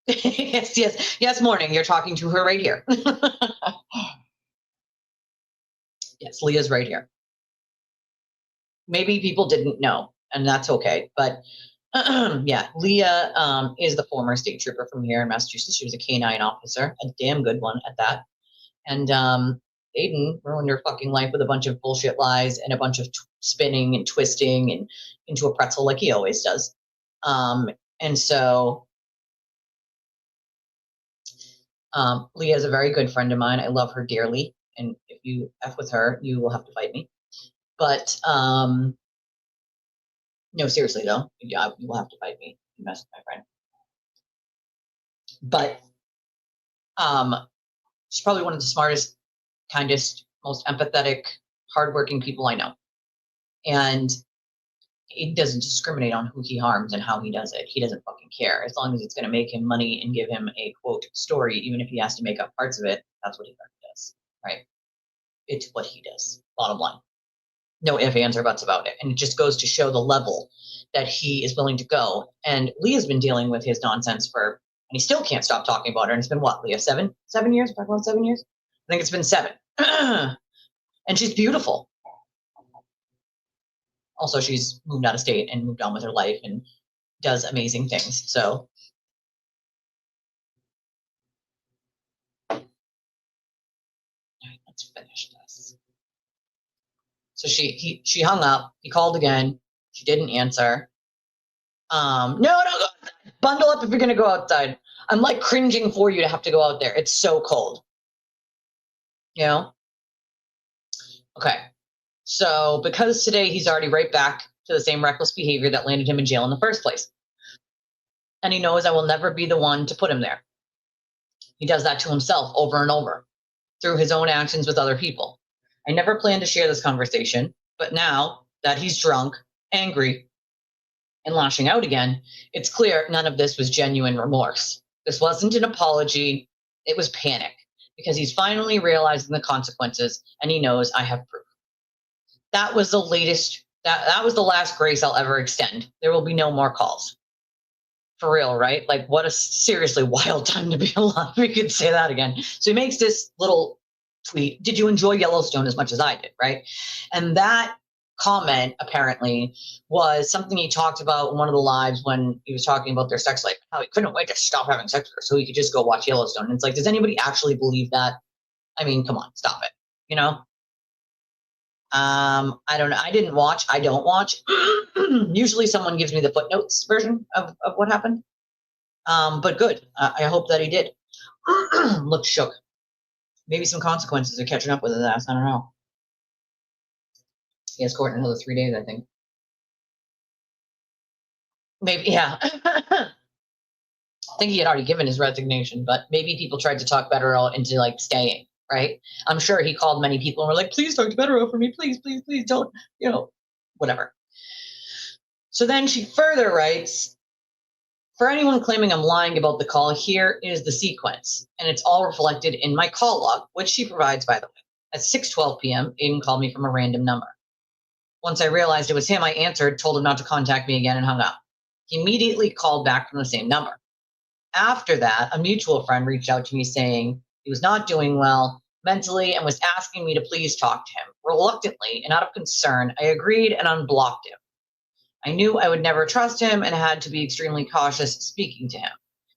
Yes, morning. You're talking to her right here. Yes, Leah's right here. Maybe people didn't know, and that's okay. But yeah, Leah is the former state trooper from here in Massachusetts. She was a K-9 officer, a damn good one at that. And Aiden ruined her fucking life with a bunch of bullshit lies and a bunch of spinning and twisting and into a pretzel like he always does. And so Leah is a very good friend of mine. I love her dearly. And if you F with her, you will have to fight me. But no, seriously though, yeah, you will have to fight me. You mess with my friend. But she's probably one of the smartest, kindest, most empathetic, hardworking people I know. And he doesn't discriminate on who he harms and how he does it. He doesn't fucking care. As long as it's going to make him money and give him a, quote, story, even if he has to make up parts of it, that's what he does, right? It's what he does, bottom line. No ifs, ands, or buts about it. And it just goes to show the level that he is willing to go. And Leah's been dealing with his nonsense and he still can't stop talking about her. And it's been what, Leah, 7 years? Talking about 7 years? I think it's been 7. And she's beautiful. Also, she's moved out of state and moved on with her life and does amazing things. So all right, let's finish this. So she hung up. He called again. She didn't answer. No, go outside. Bundle up if you're gonna go outside. I'm like cringing for you to have to go out there. It's so cold. You know? Okay. So because today he's already right back to the same reckless behavior that landed him in jail in the first place. And he knows I will never be the one to put him there. He does that to himself over and over through his own actions with other people. I never planned to share this conversation, but now that he's drunk, angry, and lashing out again, it's clear none of this was genuine remorse. This wasn't an apology. It was panic because he's finally realizing the consequences and he knows I have proof. That was the latest. That was the last grace I'll ever extend. There will be no more calls. For real, right? Like, what a seriously wild time to be alive. We could say that again. So he makes this little tweet. Did you enjoy Yellowstone as much as I did, right? And that comment apparently was something he talked about in one of the lives when he was talking about their sex life. How he couldn't wait to stop having sex with her so he could just go watch Yellowstone. And it's like, does anybody actually believe that? I mean, come on, stop it. You know? I don't know. I don't watch. Usually someone gives me the footnotes version of what happened. But good. I hope that he did. Looked shook. Maybe some consequences are catching up with his ass. I don't know. He has court in another 3 days, I think. Maybe, yeah. I think he had already given his resignation, but maybe people tried to talk Betterow into like staying. Right? I'm sure he called many people and were like, please talk to Betterow for me. Please, please, please don't, whatever. So then she further writes, for anyone claiming I'm lying about the call, here is the sequence. And it's all reflected in my call log, which she provides, by the way. At 6:12 p.m., Aiden called me from a random number. Once I realized it was him, I answered, told him not to contact me again, and hung up. He immediately called back from the same number. After that, a mutual friend reached out to me saying, he was not doing well mentally and was asking me to please talk to him. Reluctantly and out of concern, I agreed and unblocked him. I knew I would never trust him and had to be extremely cautious speaking to him.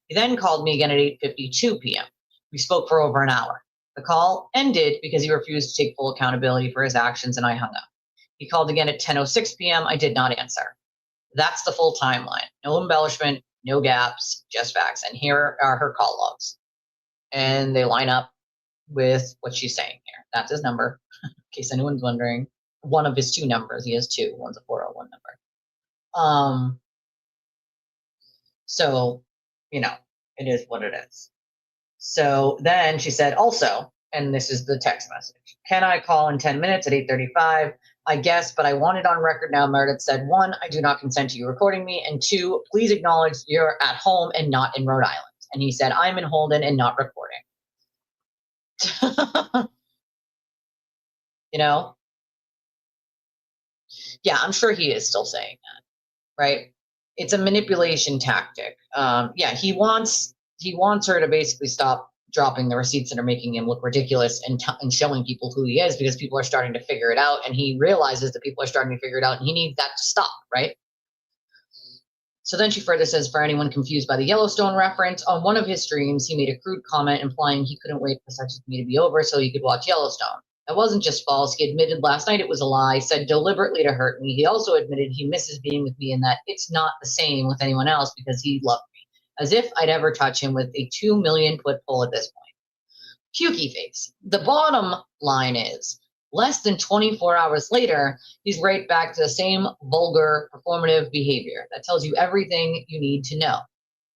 He then called me again at 8:52 p.m. We spoke for over an hour. The call ended because he refused to take full accountability for his actions and I hung up. He called again at 10:06 p.m. I did not answer. That's the full timeline. No embellishment, no gaps, just facts. And here are her call logs. And they line up with what she's saying here. That's his number, in case anyone's wondering. One of his 2 numbers. He has 2. One's a 401 number. So, it is what it is. So then she said, also, and this is the text message, can I call in 10 minutes at 8:35? I guess, but I want it on record now. Meredith said, 1, I do not consent to you recording me. And 2, please acknowledge you're at home and not in Rhode Island. And he said, I'm in Holden and not recording. Yeah, I'm sure he is still saying that, right? It's a manipulation tactic. Yeah, he wants her to basically stop dropping the receipts that are making him look ridiculous and showing people who he is because people are starting to figure it out, and he realizes that people are starting to figure it out, and he needs that to stop, right? So then she further says, for anyone confused by the Yellowstone reference, on one of his streams, he made a crude comment implying he couldn't wait for such as me to be over so he could watch Yellowstone. That wasn't just false. He admitted last night it was a lie, said deliberately to hurt me. He also admitted he misses being with me and that it's not the same with anyone else because he loved me, as if I'd ever touch him with a 2 million foot pole at this point. Pukey face. The bottom line is, less than 24 hours later, he's right back to the same vulgar, performative behavior. That tells you everything you need to know.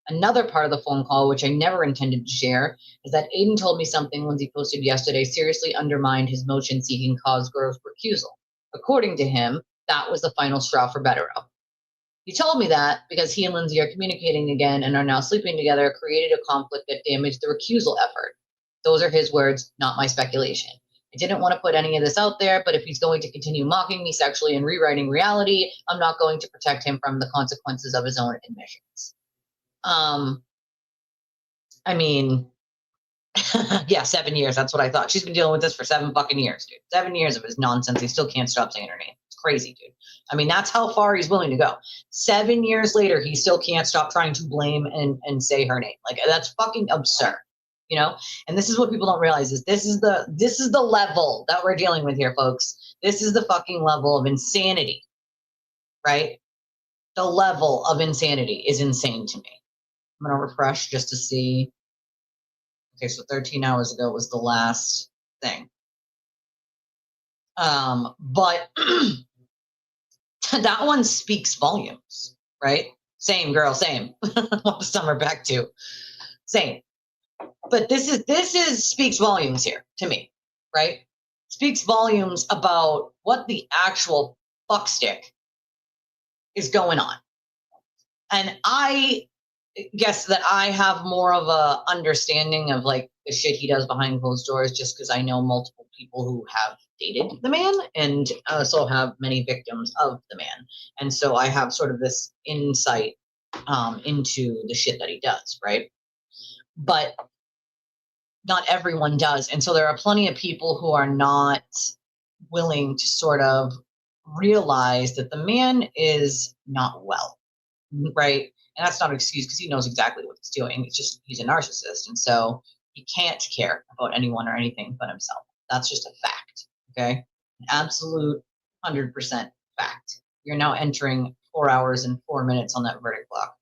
Another part of the phone call, which I never intended to share, is that Aiden told me something Lindsay posted yesterday seriously undermined his motion-seeking Cosgrove's recusal. According to him, that was the final straw for Betterow. He told me that because he and Lindsay are communicating again and are now sleeping together, created a conflict that damaged the recusal effort. Those are his words, not my speculation. I didn't want to put any of this out there, but if he's going to continue mocking me sexually and rewriting reality, I'm not going to protect him from the consequences of his own admissions. I mean, yeah, 7 years. That's what I thought. She's been dealing with this for 7 fucking years, dude. 7 years of his nonsense. He still can't stop saying her name. It's crazy, dude. I mean, that's how far he's willing to go. 7 years later, he still can't stop trying to blame and say her name. Like, that's fucking absurd, you know? And this is what people don't realize is this is the level that we're dealing with here, folks. This is the fucking level of insanity, right? The level of insanity is insane to me. I'm going to refresh just to see. Okay, so 13 hours ago was the last thing. But that one speaks volumes, right? Same girl, same. Want the summer back too. Same. But this is speaks volumes here to me, right? Speaks volumes about what the actual fuckstick is going on. And I guess that I have more of a understanding of like the shit he does behind closed doors just because I know multiple people who have dated the man and also have many victims of the man. And so I have sort of this insight into the shit that he does, right? But not everyone does. And so there are plenty of people who are not willing to sort of realize that the man is not well, right? And that's not an excuse because he knows exactly what he's doing. It's just he's a narcissist. And so he can't care about anyone or anything but himself. That's just a fact. Okay. An absolute 100% fact. You're now entering 4 hours and 4 minutes on that verdict clock.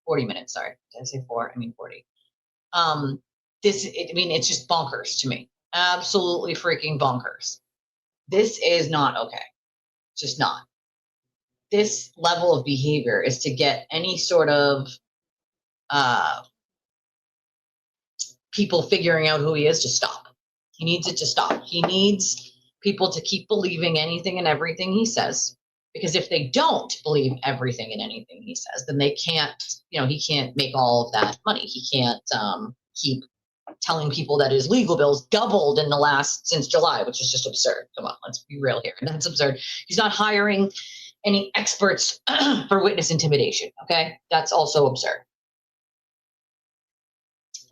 40 minutes, sorry. Did I say 4? I mean 40. It's just bonkers to me. Absolutely freaking bonkers. This is not okay. Just not. This level of behavior is to get any sort of people figuring out who he is to stop. He needs it to stop. He needs people to keep believing anything and everything he says. Because if they don't believe everything and anything he says, then they can't, he can't make all of that money. He can't keep telling people that his legal bills doubled since July, which is just absurd. Come on, let's be real here. That's absurd. He's not hiring any experts for witness intimidation, okay? That's also absurd.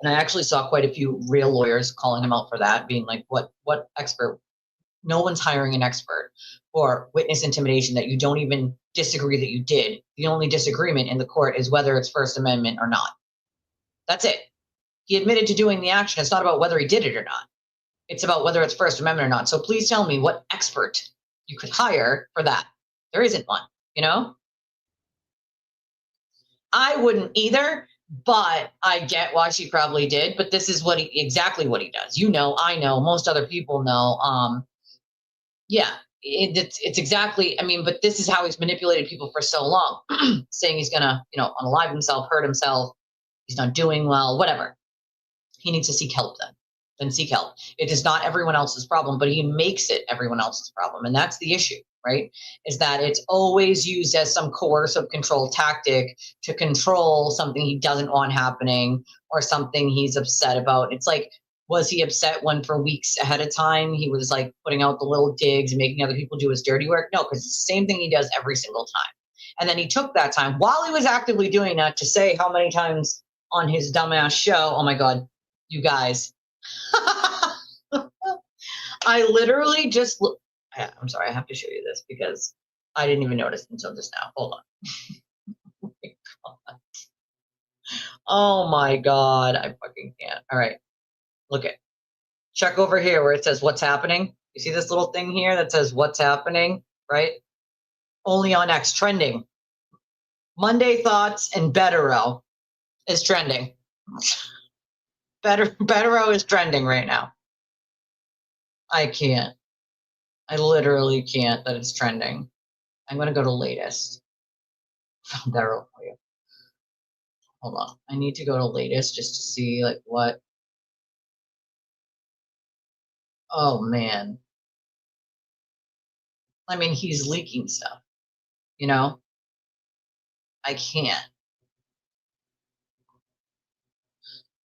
And I actually saw quite a few real lawyers calling him out for that, being like, what expert? No one's hiring an expert for witness intimidation that you don't even disagree that you did. The only disagreement in the court is whether it's First Amendment or not. That's it. He admitted to doing the action. It's not about whether he did it or not. It's about whether it's First Amendment or not. So please tell me what expert you could hire for that. There isn't one, I wouldn't either, but I get why she probably did. But this is exactly what he does. I know, most other people know. Yeah, it's exactly, but this is how he's manipulated people for so long, saying he's gonna, unalive himself, hurt himself, he's not doing well, whatever. He needs to seek help then seek help. It is not everyone else's problem, but he makes it everyone else's problem. And that's the issue, right? Is that it's always used as some coercive control tactic to control something he doesn't want happening or something he's upset about. It's like, was he upset when for weeks ahead of time he was like putting out the little digs and making other people do his dirty work? No, because it's the same thing he does every single time. And then he took that time while he was actively doing that to say how many times on his dumbass show, oh my God, you guys. I literally just I'm sorry, I have to show you this because I didn't even notice until just now. Hold on. Oh my God, I fucking can't. All right, look at. Check over here where it says what's happening. You see this little thing here that says what's happening, right? Only on X, trending. Monday Thoughts and Betterow is trending. Betterow is trending right now. I can't. I literally can't that it's trending. I'm going to go to latest. Found Betterow for you. hold on. I need to go to latest just to see like what. Oh man. I mean, he's leaking stuff, you know? I can't.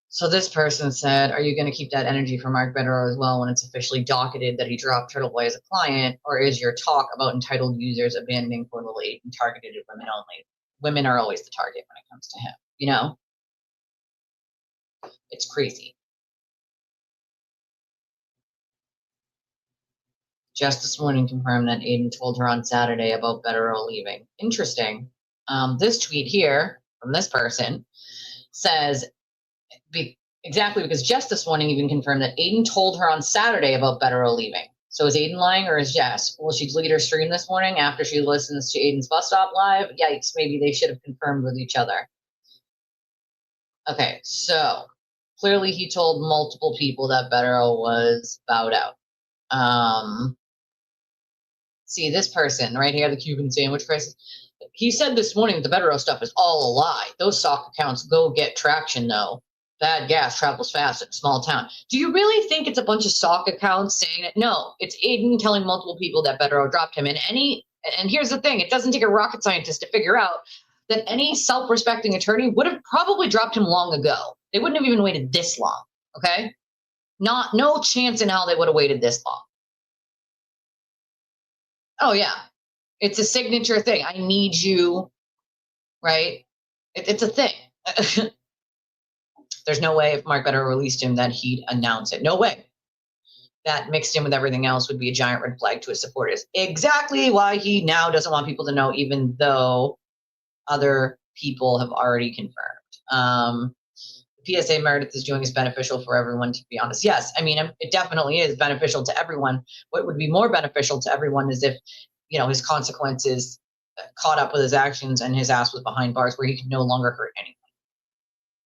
So this person said, are you going to keep that energy for Mark Bettero as well when it's officially docketed that he dropped Turtleboy as a client? Or is your talk about entitled users abandoning poor little aid and targeted at women only? Women are always the target when it comes to him, you know? It's crazy. Just this morning confirmed that Aiden told her on Saturday about Bettero leaving. Interesting. This tweet here from this person says, exactly because just this morning even confirmed that Aiden told her on Saturday about Bettero leaving. So is Aiden lying or is Jess? Will she delete her stream this morning after she listens to Aiden's bus stop live? Yikes, maybe they should have confirmed with each other. Okay, so clearly he told multiple people that Bettero was bowed out. See, this person right here, the Cuban sandwich person, he said this morning that the Bettero stuff is all a lie. Those stock accounts go get traction, though. Bad gas travels fast in a small town. Do you really think it's a bunch of stock accounts saying it? No, it's Aiden telling multiple people that Bettero dropped him. And here's the thing, it doesn't take a rocket scientist to figure out that any self-respecting attorney would have probably dropped him long ago. They wouldn't have even waited this long, okay? No chance in hell they would have waited this long. Oh, yeah. It's a signature thing. I need you, right? It's a thing. There's no way if Mark Bettero released him that he'd announce it. No way. That mixed in with everything else would be a giant red flag to his supporters. Exactly why he now doesn't want people to know, even though other people have already confirmed. The PSA Meredith is doing is beneficial for everyone, to be honest. Yes, I mean, it definitely is beneficial to everyone. What would be more beneficial to everyone is if, you know, his consequences caught up with his actions and his ass was behind bars where he could no longer hurt anyone.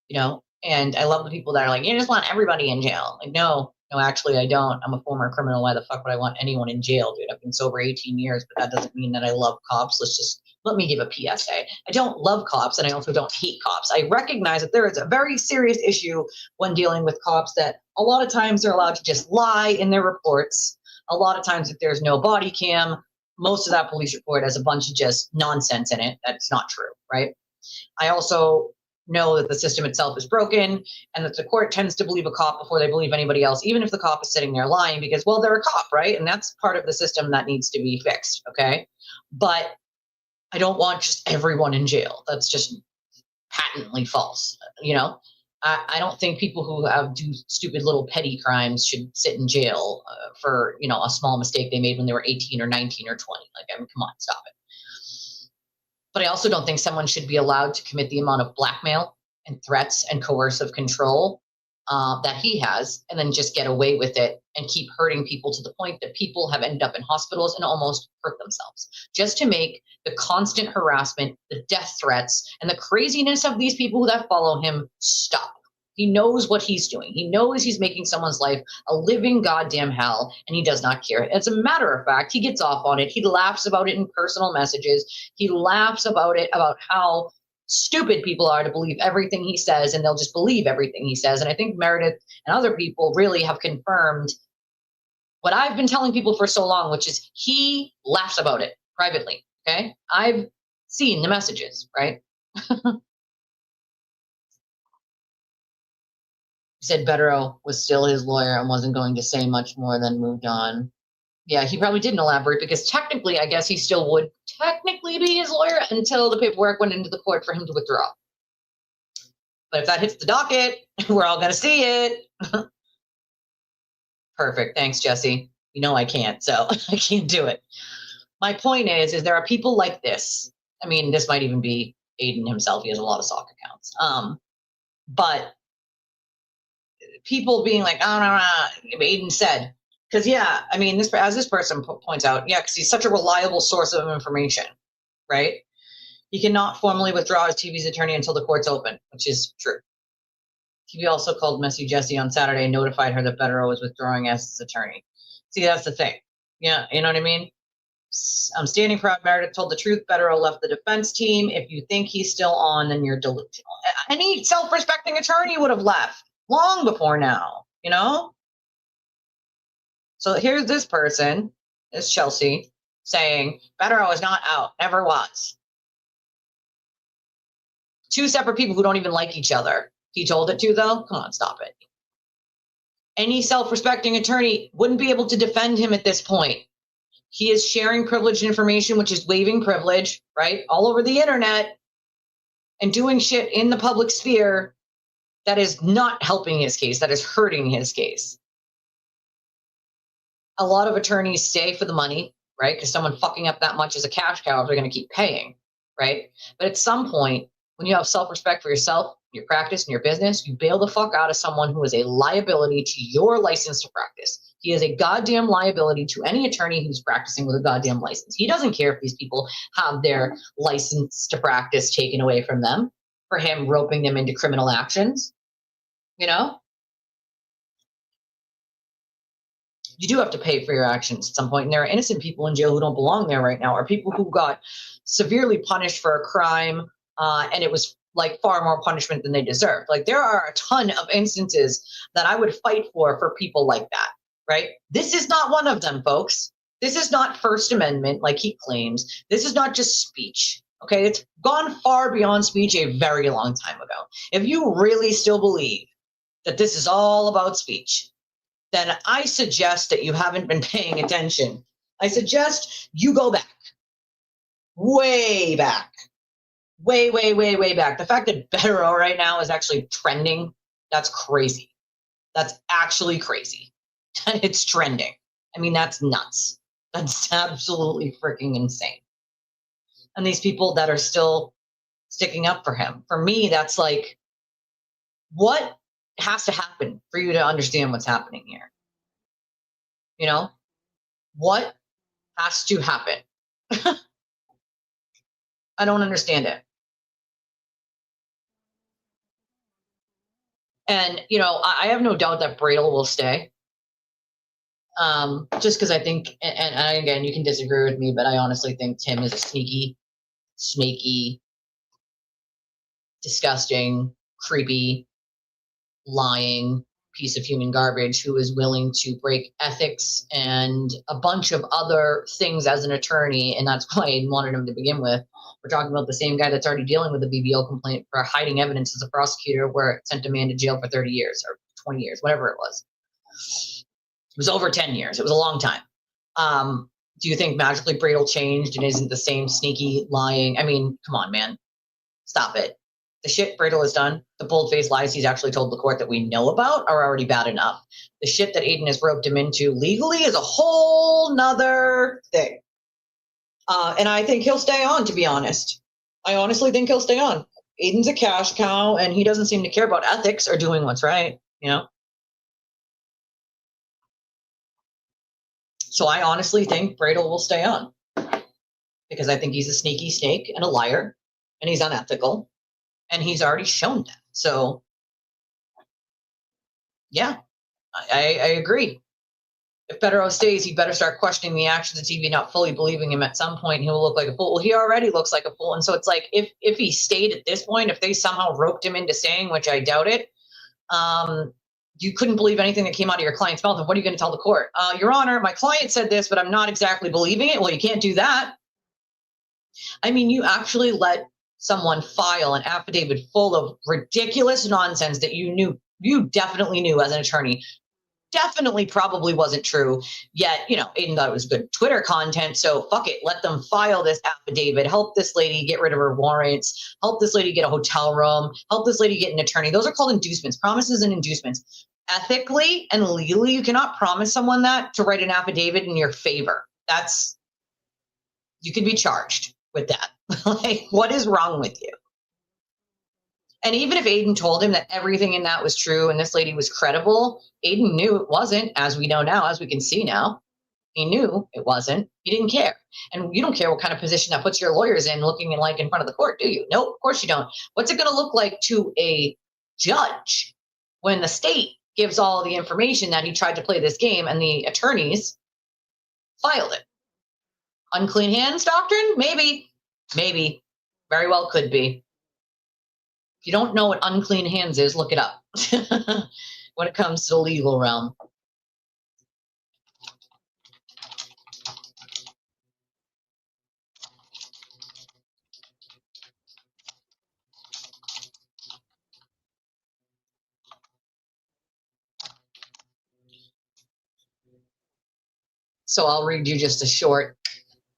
You know, and I love the people that are like, you just want everybody in jail. Like, no, actually, I don't. I'm a former criminal. Why the fuck would I want anyone in jail, dude? I've been sober 18 years, but that doesn't mean that I love cops. Let me give a PSA. I don't love cops, and I also don't hate cops. I recognize that there is a very serious issue when dealing with cops that a lot of times they're allowed to just lie in their reports. A lot of times if there's no body cam, most of that police report has a bunch of just nonsense in it. That's not true, right? I also know that the system itself is broken and that the court tends to believe a cop before they believe anybody else, even if the cop is sitting there lying because, well, they're a cop, right? And that's part of the system that needs to be fixed, okay? But I don't want just everyone in jail. That's just patently false, you know? I don't think people who do stupid little petty crimes should sit in jail for, you know, a small mistake they made when they were 18 or 19 or 20. Like, I mean, come on, stop it. But I also don't think someone should be allowed to commit the amount of blackmail and threats and coercive control that he has and then just get away with it and keep hurting people to the point that people have ended up in hospitals and almost hurt themselves just to make the constant harassment, the death threats, and the craziness of these people that follow him stop. He knows what he's doing. He knows he's making someone's life a living goddamn hell, and he does not care. As a matter of fact, he gets off on it. He laughs about it in personal messages. He laughs about it, about how stupid people are to believe everything he says, and they'll just believe everything he says. And I think Meredith and other people really have confirmed what I've been telling people for so long, which is he laughs about it privately, okay? I've seen the messages, right? Said Bettero was still his lawyer and wasn't going to say much more than moved on. Yeah, he probably didn't elaborate because technically, I guess he still would technically be his lawyer until the paperwork went into the court for him to withdraw. But if that hits the docket, we're all going to see it. Perfect. Thanks, Jesse. You know I can't, so I can't do it. My point is there are people like this. I mean, this might even be Aiden himself. He has a lot of sock accounts. But people being like, oh, no, Aiden said. Because, yeah, I mean, as this person points out, yeah, because he's such a reliable source of information, right? He cannot formally withdraw as TV's attorney until the court's open, which is true. TV also called Messy Jessie on Saturday and notified her that Bettero was withdrawing as his attorney. See, that's the thing. Yeah, you know what I mean? I'm standing proud. Meredith told the truth. Federer left the defense team. If you think he's still on, then you're delusional. Any self-respecting attorney would have left long before now, you know? So here's this person, this Chelsea, saying Federer was not out, never was. Two separate people who don't even like each other. He told it to, though? Come on, stop it. Any self-respecting attorney wouldn't be able to defend him at this point. He is sharing privileged information, which is waiving privilege, right? All over the internet and doing shit in the public sphere that is not helping his case, that is hurting his case. A lot of attorneys stay for the money, right? Because someone fucking up that much is a cash cow if they're going to keep paying, right? But at some point, when you have self-respect for yourself, your practice, and your business, you bail the fuck out of someone who is a liability to your license to practice. He is a goddamn liability to any attorney who's practicing with a goddamn license. He doesn't care if these people have their license to practice taken away from them for him roping them into criminal actions. You know? You do have to pay for your actions at some point. And there are innocent people in jail who don't belong there right now, or people who got severely punished for a crime, and it was like far more punishment than they deserved. Like there are a ton of instances that I would fight for people like that, right? This is not one of them, folks. This is not First Amendment like he claims. This is not just speech, okay? It's gone far beyond speech a very long time ago. If you really still believe that this is all about speech, then I suggest that you haven't been paying attention. I suggest you go back, way back. Way, way, way, way back. The fact that Federer right now is actually trending, that's crazy. That's actually crazy. It's trending. I mean, that's nuts. That's absolutely freaking insane. And these people that are still sticking up for him, for me, that's like, what has to happen for you to understand what's happening here? You know, what has to happen? I don't understand it. And, you know, I have no doubt that Bradel will stay. Just because I think, and again, you can disagree with me, but I honestly think Tim is a sneaky, snaky, disgusting, creepy, lying piece of human garbage who is willing to break ethics and a bunch of other things as an attorney, and that's why I wanted him to begin with. We're talking about the same guy that's already dealing with a BBO complaint for hiding evidence as a prosecutor where it sent a man to jail for 30 years or 20 years, whatever it was. It was over 10 years. It was a long time. Do you think magically Bradel changed and isn't the same sneaky lying? I mean, come on, man. Stop it. The shit Bradel has done, the bold-faced lies he's actually told the court that we know about are already bad enough. The shit that Aiden has roped him into legally is a whole nother thing. And I think he'll stay on, to be honest. I honestly think he'll stay on. Aiden's a cash cow, and he doesn't seem to care about ethics or doing what's right, you know? So I honestly think Bradel will stay on because I think he's a sneaky snake and a liar, and he's unethical, and he's already shown that. So, yeah, I agree. If Federer stays, he better start questioning the actions of TV, not fully believing him. At some point, he will look like a fool. Well, he already looks like a fool. And so it's like, if he stayed at this point, if they somehow roped him into staying, which I doubt it, you couldn't believe anything that came out of your client's mouth. And what are you going to tell the court? Your Honor, my client said this, but I'm not exactly believing it. Well, you can't do that. I mean, you actually let someone file an affidavit full of ridiculous nonsense that you definitely knew as an attorney definitely probably wasn't true, yet, you know, Aiden thought it was good Twitter content, so fuck it, let them file this affidavit, help this lady get rid of her warrants, help this lady get a hotel room, help this lady get an attorney. Those are called inducements, promises and inducements. Ethically and legally, you cannot promise someone that to write an affidavit in your favor. You could be charged with that. Like, what is wrong with you? And even if Aiden told him that everything in that was true and this lady was credible, Aiden knew it wasn't, as we know now, as we can see now. He knew it wasn't. He didn't care. And you don't care what kind of position that puts your lawyers in looking in like in front of the court, do you? Nope, of course you don't. What's it going to look like to a judge when the state gives all the information that he tried to play this game and the attorneys filed it? Unclean hands doctrine? Maybe. Very well could be. If you don't know what unclean hands is, look it up when it comes to the legal realm. So I'll read you just a short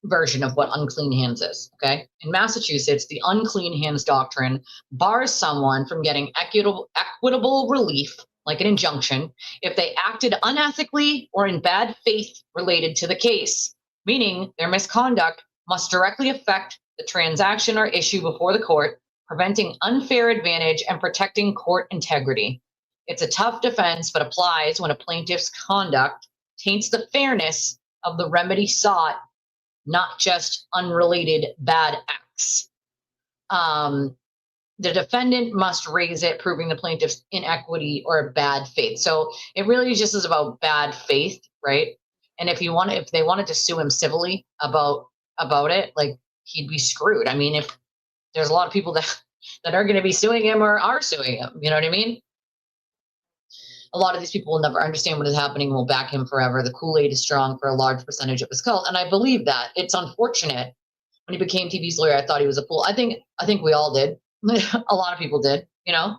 version of what unclean hands is, okay? In Massachusetts, the unclean hands doctrine bars someone from getting equitable relief, like an injunction, if they acted unethically or in bad faith related to the case, meaning their misconduct must directly affect the transaction or issue before the court, preventing unfair advantage and protecting court integrity. It's a tough defense, but applies when a plaintiff's conduct taints the fairness of the remedy sought, not just unrelated bad acts. The defendant must raise it, proving the plaintiff's inequity or bad faith. So it really just is about bad faith, right? And if they wanted to sue him civilly about it, like, he'd be screwed. I mean, if there's a lot of people that are going to be suing him or are suing him, you know what I mean? A lot of these people will never understand what is happening and will back him forever. The Kool-Aid is strong for a large percentage of his cult. And I believe that. It's unfortunate. When he became TV's lawyer, I thought he was a fool. I think we all did. A lot of people did, you know?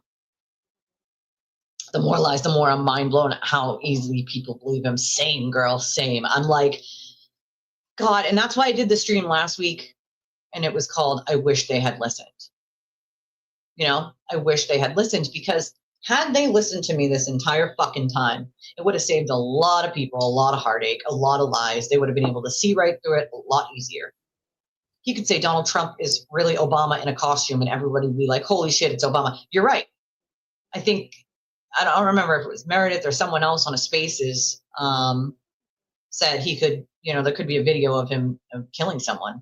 The more lies, the more I'm mind blown at how easily people believe him. Same, girl, same. I'm like, God. And that's why I did the stream last week. And it was called, I Wish They Had Listened. You know, I wish they had listened, because had they listened to me this entire fucking time, it would have saved a lot of people, a lot of heartache, a lot of lies. They would have been able to see right through it a lot easier. You could say Donald Trump is really Obama in a costume and everybody would be like, holy shit, it's Obama. You're right. I think, I don't remember if it was Meredith or someone else on a Spaces said he could, you know, there could be a video of him killing someone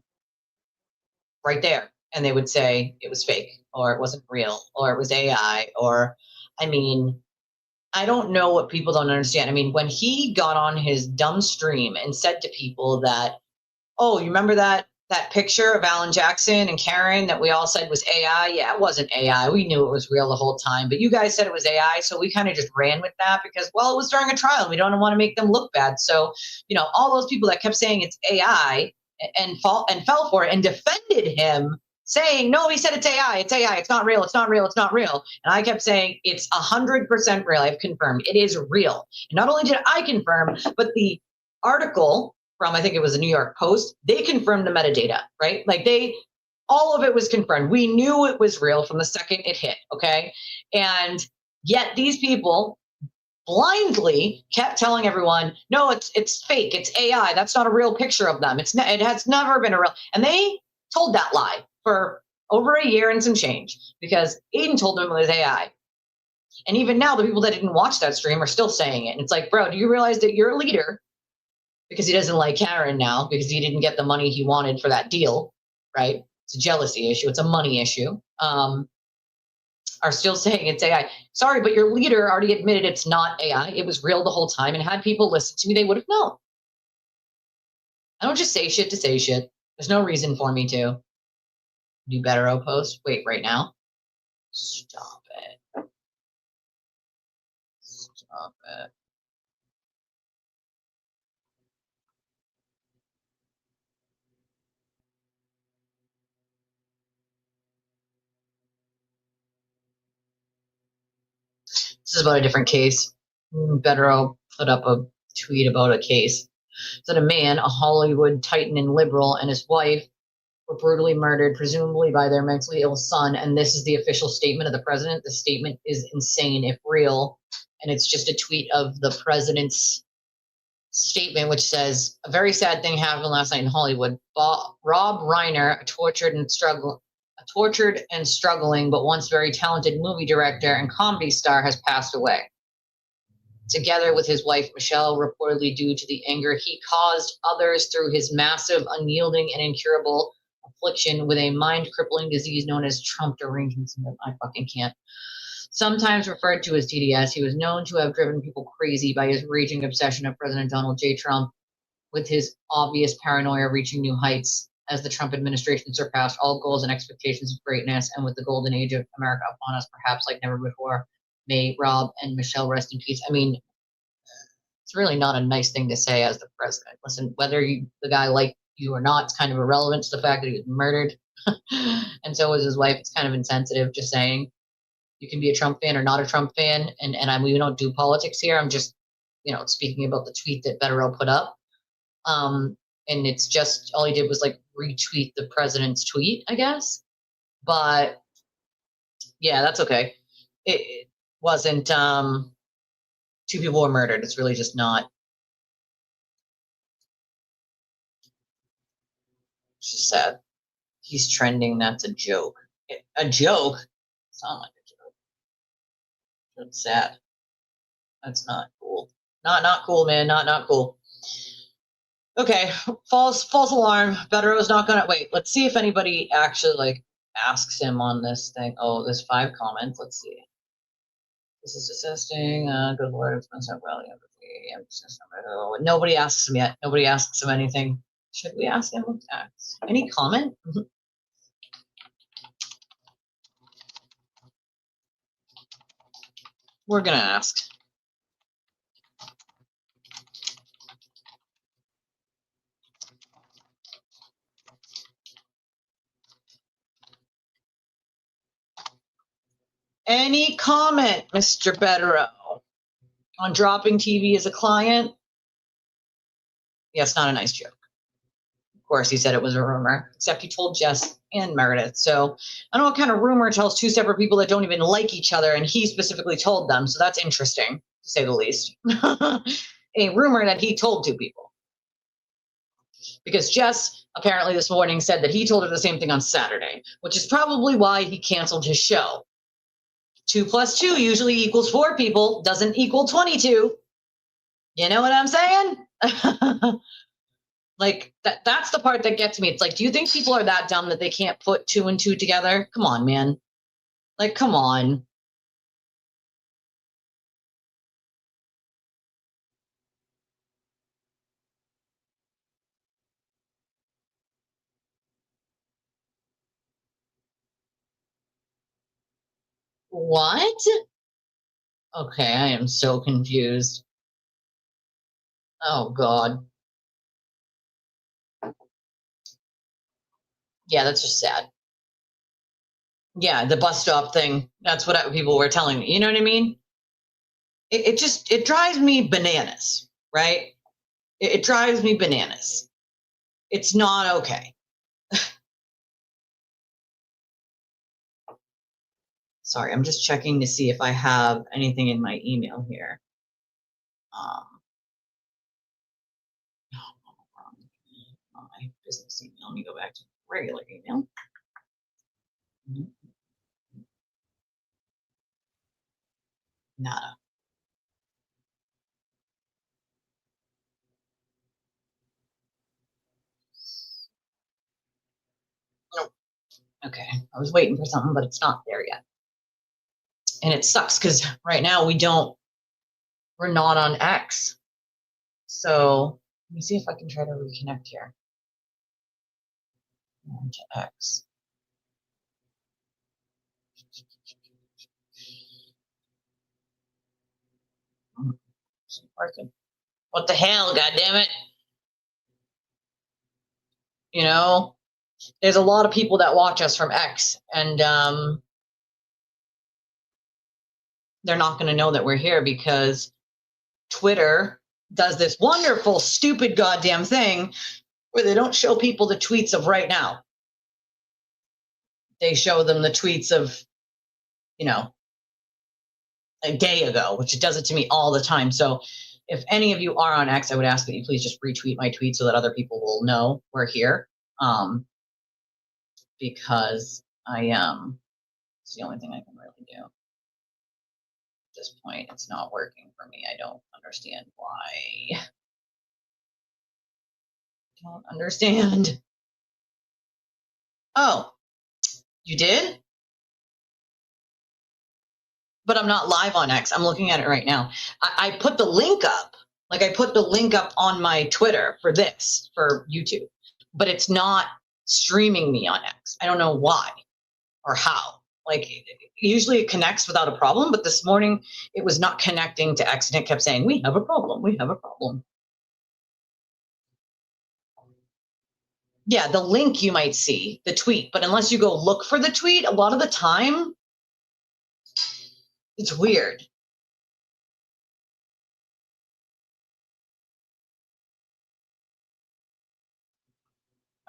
right there. And they would say it was fake, or it wasn't real, or it was AI, or, I mean, I don't know what people don't understand. I mean, when he got on his dumb stream and said to people that, oh, you remember that picture of Alan Jackson and Karen that we all said was AI? Yeah, it wasn't AI. We knew it was real the whole time, but you guys said it was AI, so we kind of just ran with that because, well, it was during a trial and we don't want to make them look bad. So, you know, all those people that kept saying it's AI and fell for it and defended him, saying, no, he said it's AI, it's not real, it's not real, it's not real. And I kept saying, it's 100% real. I've confirmed it is real. And not only did I confirm, but the article from, I think it was the New York Post, they confirmed the metadata, right? Like all of it was confirmed. We knew it was real from the second it hit, okay? And yet these people blindly kept telling everyone, no, it's fake, it's AI, that's not a real picture of them. It has never been a real, and they told that lie for over a year and some change, because Aiden told them it was AI. And even now, the people that didn't watch that stream are still saying it. And it's like, bro, do you realize that your leader, because he doesn't like Karen now because he didn't get the money he wanted for that deal, right? It's a jealousy issue. It's a money issue. Are still saying it's AI. Sorry, but your leader already admitted it's not AI. It was real the whole time. And had people listened to me, they would have known. I don't just say shit to say shit. There's no reason for me to. Do better, post. Wait, right now? Stop it. Stop it. This is about a different case. Better, I'll put up a tweet about a case. That a man, a Hollywood titan and liberal, and his wife were brutally murdered, presumably by their mentally ill son. And this is the official statement of the president. The statement is insane if real. And it's just a tweet of the president's statement, which says, a very sad thing happened last night in Hollywood. Rob Reiner, a tortured and struggling, but once very talented movie director and comedy star, has passed away. Together with his wife, Michelle, reportedly due to the anger he caused others through his massive, unyielding, and incurable affliction with a mind-crippling disease known as Trump derangement syndrome. I fucking can't. Sometimes referred to as TDS, he was known to have driven people crazy by his raging obsession of President Donald J. Trump with his obvious paranoia reaching new heights as the Trump administration surpassed all goals and expectations of greatness, and with the golden age of America upon us, perhaps like never before. May Rob and Michelle rest in peace. I mean, it's really not a nice thing to say as the president. Listen, whether the guy liked you or not, it's kind of irrelevant to the fact that he was murdered. And so was his wife. It's kind of insensitive, just saying. You can be a Trump fan or not a Trump fan, and we don't do politics here. I'm just, speaking about the tweet that Federer put up. And it's just, all he did was like retweet the president's tweet, I guess. But yeah, that's okay. It wasn't, two people were murdered. It's really just not. It's just sad. He's trending. That's a joke. A joke? It's not like a joke. That's sad. That's not cool. Not cool, man. Not cool. Okay, false alarm. Federer's not gonna wait. Let's see if anybody actually asks him on this thing. Oh, there's 5 comments. Let's see. This is assisting. Good Lord, it's been so well. Nobody asks him yet. Nobody asks him anything. Should we ask him? Any comment? We're gonna ask. Any comment, Mr. Federer, on dropping TV as a client? Yeah, it's not a nice joke. Of course, he said it was a rumor, except he told Jess and Meredith. So I don't know what kind of rumor tells 2 separate people that don't even like each other, and he specifically told them. So that's interesting, to say the least. A rumor that he told 2 people. Because Jess apparently this morning said that he told her the same thing on Saturday, which is probably why he canceled his show. 2 + 2 usually equals 4 people, doesn't equal 22. You know what I'm saying? That's the part that gets me. It's like, do you think people are that dumb that they can't put 2 and 2 together? Come on, man. Come on. What? Okay, I am so confused. Oh, God. Yeah, that's just sad. Yeah, the bus stop thing. That's what people were telling me. You know what I mean? It drives me bananas, right? It drives me bananas. It's not okay. Sorry, I'm just checking to see if I have anything in my email here. My business email. Let me go back to regular email. Nada. Nope. Okay, I was waiting for something, but it's not there yet. And it sucks because right now we're not on X. So let me see if I can try to reconnect here. On to X. Working. What the hell, goddammit? There's a lot of people that watch us from X, and they're not going to know that we're here because Twitter does this wonderful, stupid goddamn thing where they don't show people the tweets of right now. They show them the tweets of, a day ago, which it does it to me all the time. So if any of you are on X, I would ask that you please just retweet my tweet so that other people will know we're here. Because it's the only thing I can really do. At this point, it's not working for me. I don't understand why. Don't understand. Oh, you did? But I'm not live on X. I'm looking at it right now. I put the link up, Like I put the link up on my Twitter for this, for YouTube, but it's not streaming me on X. I don't know why or how. Like usually it connects without a problem, but this morning it was not connecting to X and it kept saying, we have a problem, we have a problem. Yeah, the link you might see, the tweet, but unless you go look for the tweet, a lot of the time, it's weird.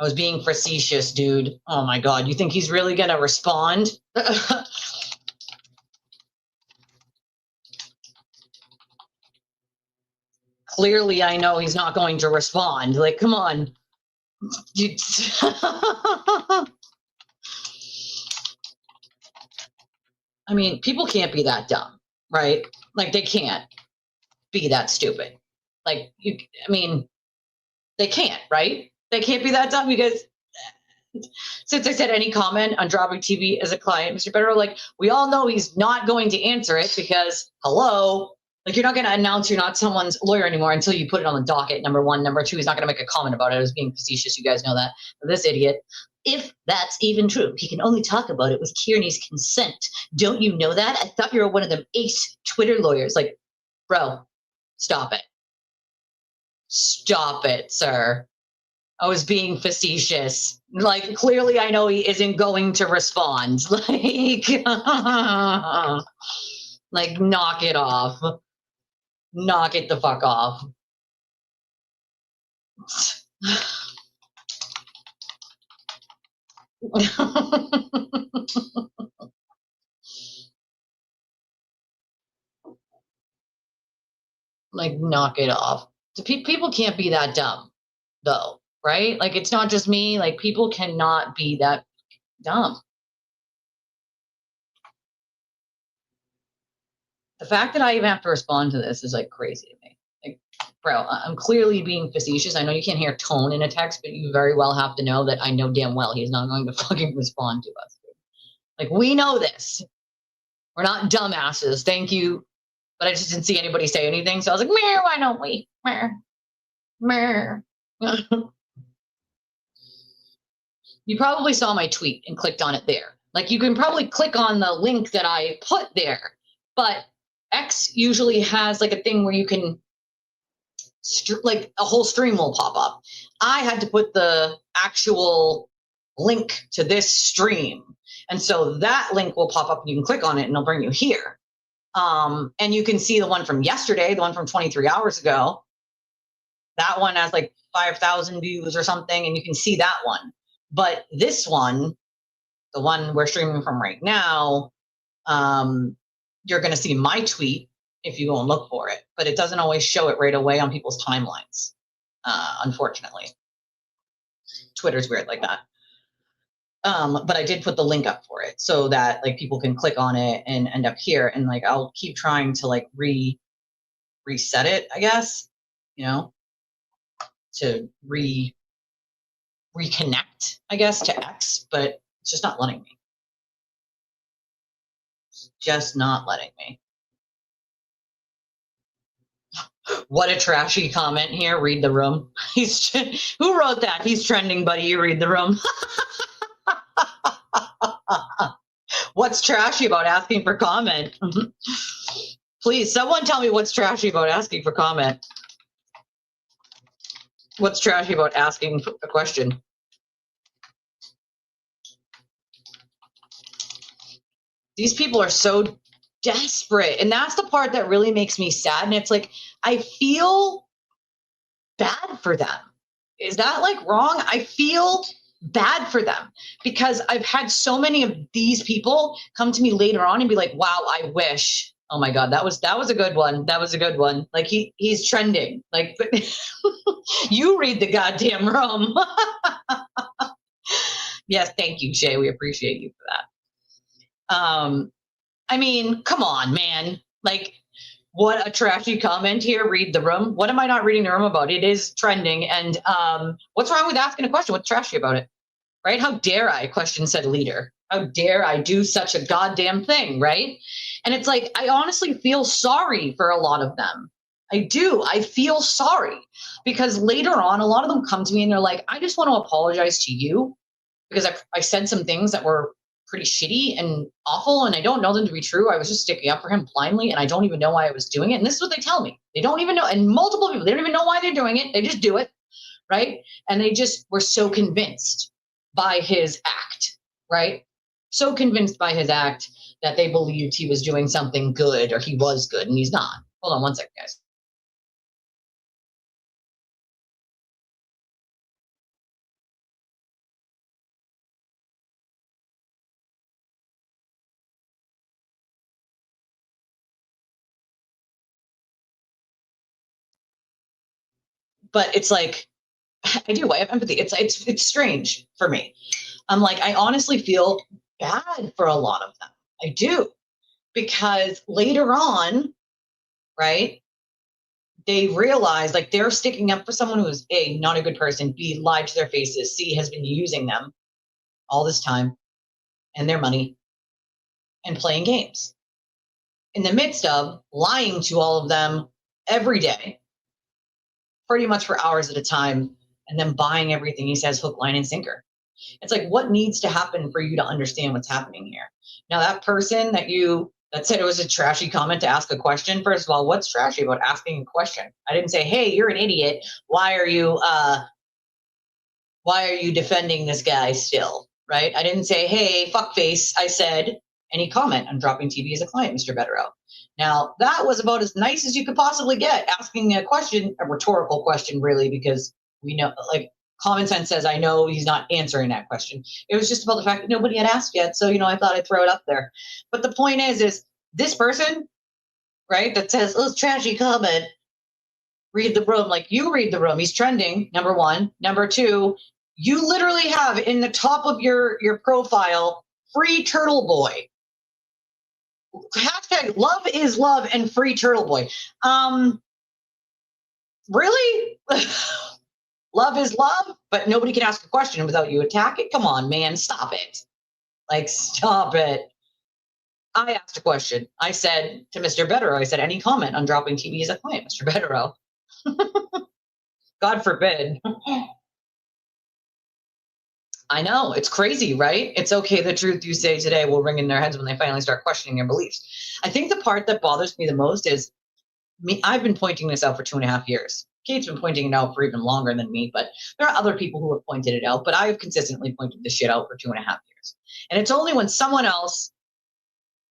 I was being facetious, dude. Oh my God, you think he's really gonna respond? Clearly, I know he's not going to respond. Like, come on. You... I mean, people can't be that dumb, right? Like, they can't be that stupid. Like, I mean, they can't, right? They can't be that dumb because since I said any comment on dropping TV as a client, Mr. Federer, like, we all know he's not going to answer it because, hello, like, you're not going to announce you're not someone's lawyer anymore until you put it on the docket, number one. Number two, he's not going to make a comment about it. I was being facetious. You guys know that. But this idiot, if that's even true, he can only talk about it with Kearney's consent. Don't you know that? I thought you were one of them ace Twitter lawyers. Like, bro, stop it. Stop it, sir. I was being facetious. Like, clearly I know he isn't going to respond. Like, like, knock it off. Knock it the fuck off. Like, knock it off. People can't be that dumb, though, right? Like, it's not just me. Like, people cannot be that dumb. The fact that I even have to respond to this is, like, crazy to me. Like, bro, I'm clearly being facetious. I know you can't hear tone in a text, but you very well have to know that I know damn well he's not going to fucking respond to us. Like, we know this. We're not dumbasses. Thank you. But I just didn't see anybody say anything. So I was like, meh, why don't we? Meh. Meh. You probably saw my tweet and clicked on it there. Like, you can probably click on the link that I put there. But X usually has like a thing where you can, like, a whole stream will pop up. I had to put the actual link to this stream. And so that link will pop up and you can click on it and it'll bring you here. And you can see the one from yesterday, the one from 23 hours ago. That one has like 5,000 views or something, and you can see that one. But this one, the one we're streaming from right now, you're going to see my tweet if you go and look for it. But it doesn't always show it right away on people's timelines, unfortunately. Twitter's weird like that. But I did put the link up for it so that, like, people can click on it and end up here. And, like, I'll keep trying to, like, reset it, I guess, you know, to reconnect, I guess, to X, but it's just not letting me. It's just not letting me. What a trashy comment here. Read the room. Who wrote that? He's trending, buddy. You read the room. What's trashy about asking for comment? Please, someone tell me what's trashy about asking for comment. What's trashy about asking a question? These people are so desperate. And that's the part that really makes me sad. And it's like, I feel bad for them. Is that, like, wrong? I feel bad for them because I've had so many of these people come to me later on and be like, wow, I wish. Oh my God, that was a good one. That was a good one. Like, he's trending. Like, you read the goddamn room. Yes, thank you, Shay. We appreciate you for that. I mean, come on, man. Like, what a trashy comment here. Read the room. What am I not reading the room about? It is trending. And what's wrong with asking a question? What's trashy about it? Right? How dare I? Question said leader. How dare I do such a goddamn thing, right? And it's like, I honestly feel sorry for a lot of them I do. I feel sorry because later on, a lot of them come to me and they're like, I just want to apologize to you because I said some things that were pretty shitty and awful, and I don't know them to be true. I was just sticking up for him blindly, and I don't even know why I was doing it. And this is what they tell me. They don't even know, and multiple people, they don't even know why they're doing it. They just do it, right? And they just were so convinced by his act, right? So convinced by his act that they believed he was doing something good or he was good, and he's not. Hold on one second, guys. But it's like, I do. I have empathy. It's strange for me. I'm like, I honestly feel bad for a lot of them. I do, because later on, right, they realize like they're sticking up for someone who's A, not a good person, B, lied to their faces, C, has been using them all this time and their money and playing games in the midst of lying to all of them every day, pretty much for hours at a time, and then buying everything he says hook, line, and sinker. It's like, what needs to happen for you to understand what's happening here? Now, that person that said it was a trashy comment to ask a question, first of all, what's trashy about asking a question? I didn't say, hey, you're an idiot. Why are you defending this guy still? Right? I didn't say, hey, fuckface. I said, any comment on dropping TV as a client, Mr. Betterow. Now, that was about as nice as you could possibly get, asking a question, a rhetorical question, really, because we know, like, common sense says, I know he's not answering that question. It was just about the fact that nobody had asked yet. So, I thought I'd throw it up there. But the point is this person, right, that says, oh, trashy comment, read the room. Like, you read the room. He's trending, number one. Number two, you literally have in the top of your profile, free Turtleboy. Hashtag love is love and free Turtleboy. Really? Love is love, but nobody can ask a question without you attack it. Come on, man, stop it. Like, stop it. I asked a question. I said to Mr. Betterow, I said, any comment on dropping TV as a client, Mr. Betterow? God forbid. I know, it's crazy, right? It's okay, the truth you say today will ring in their heads when they finally start questioning your beliefs. I think the part that bothers me the most is I've been pointing this out for 2.5 years. Kate's been pointing it out for even longer than me, but there are other people who have pointed it out, but I have consistently pointed this shit out for 2.5 years. And it's only when someone else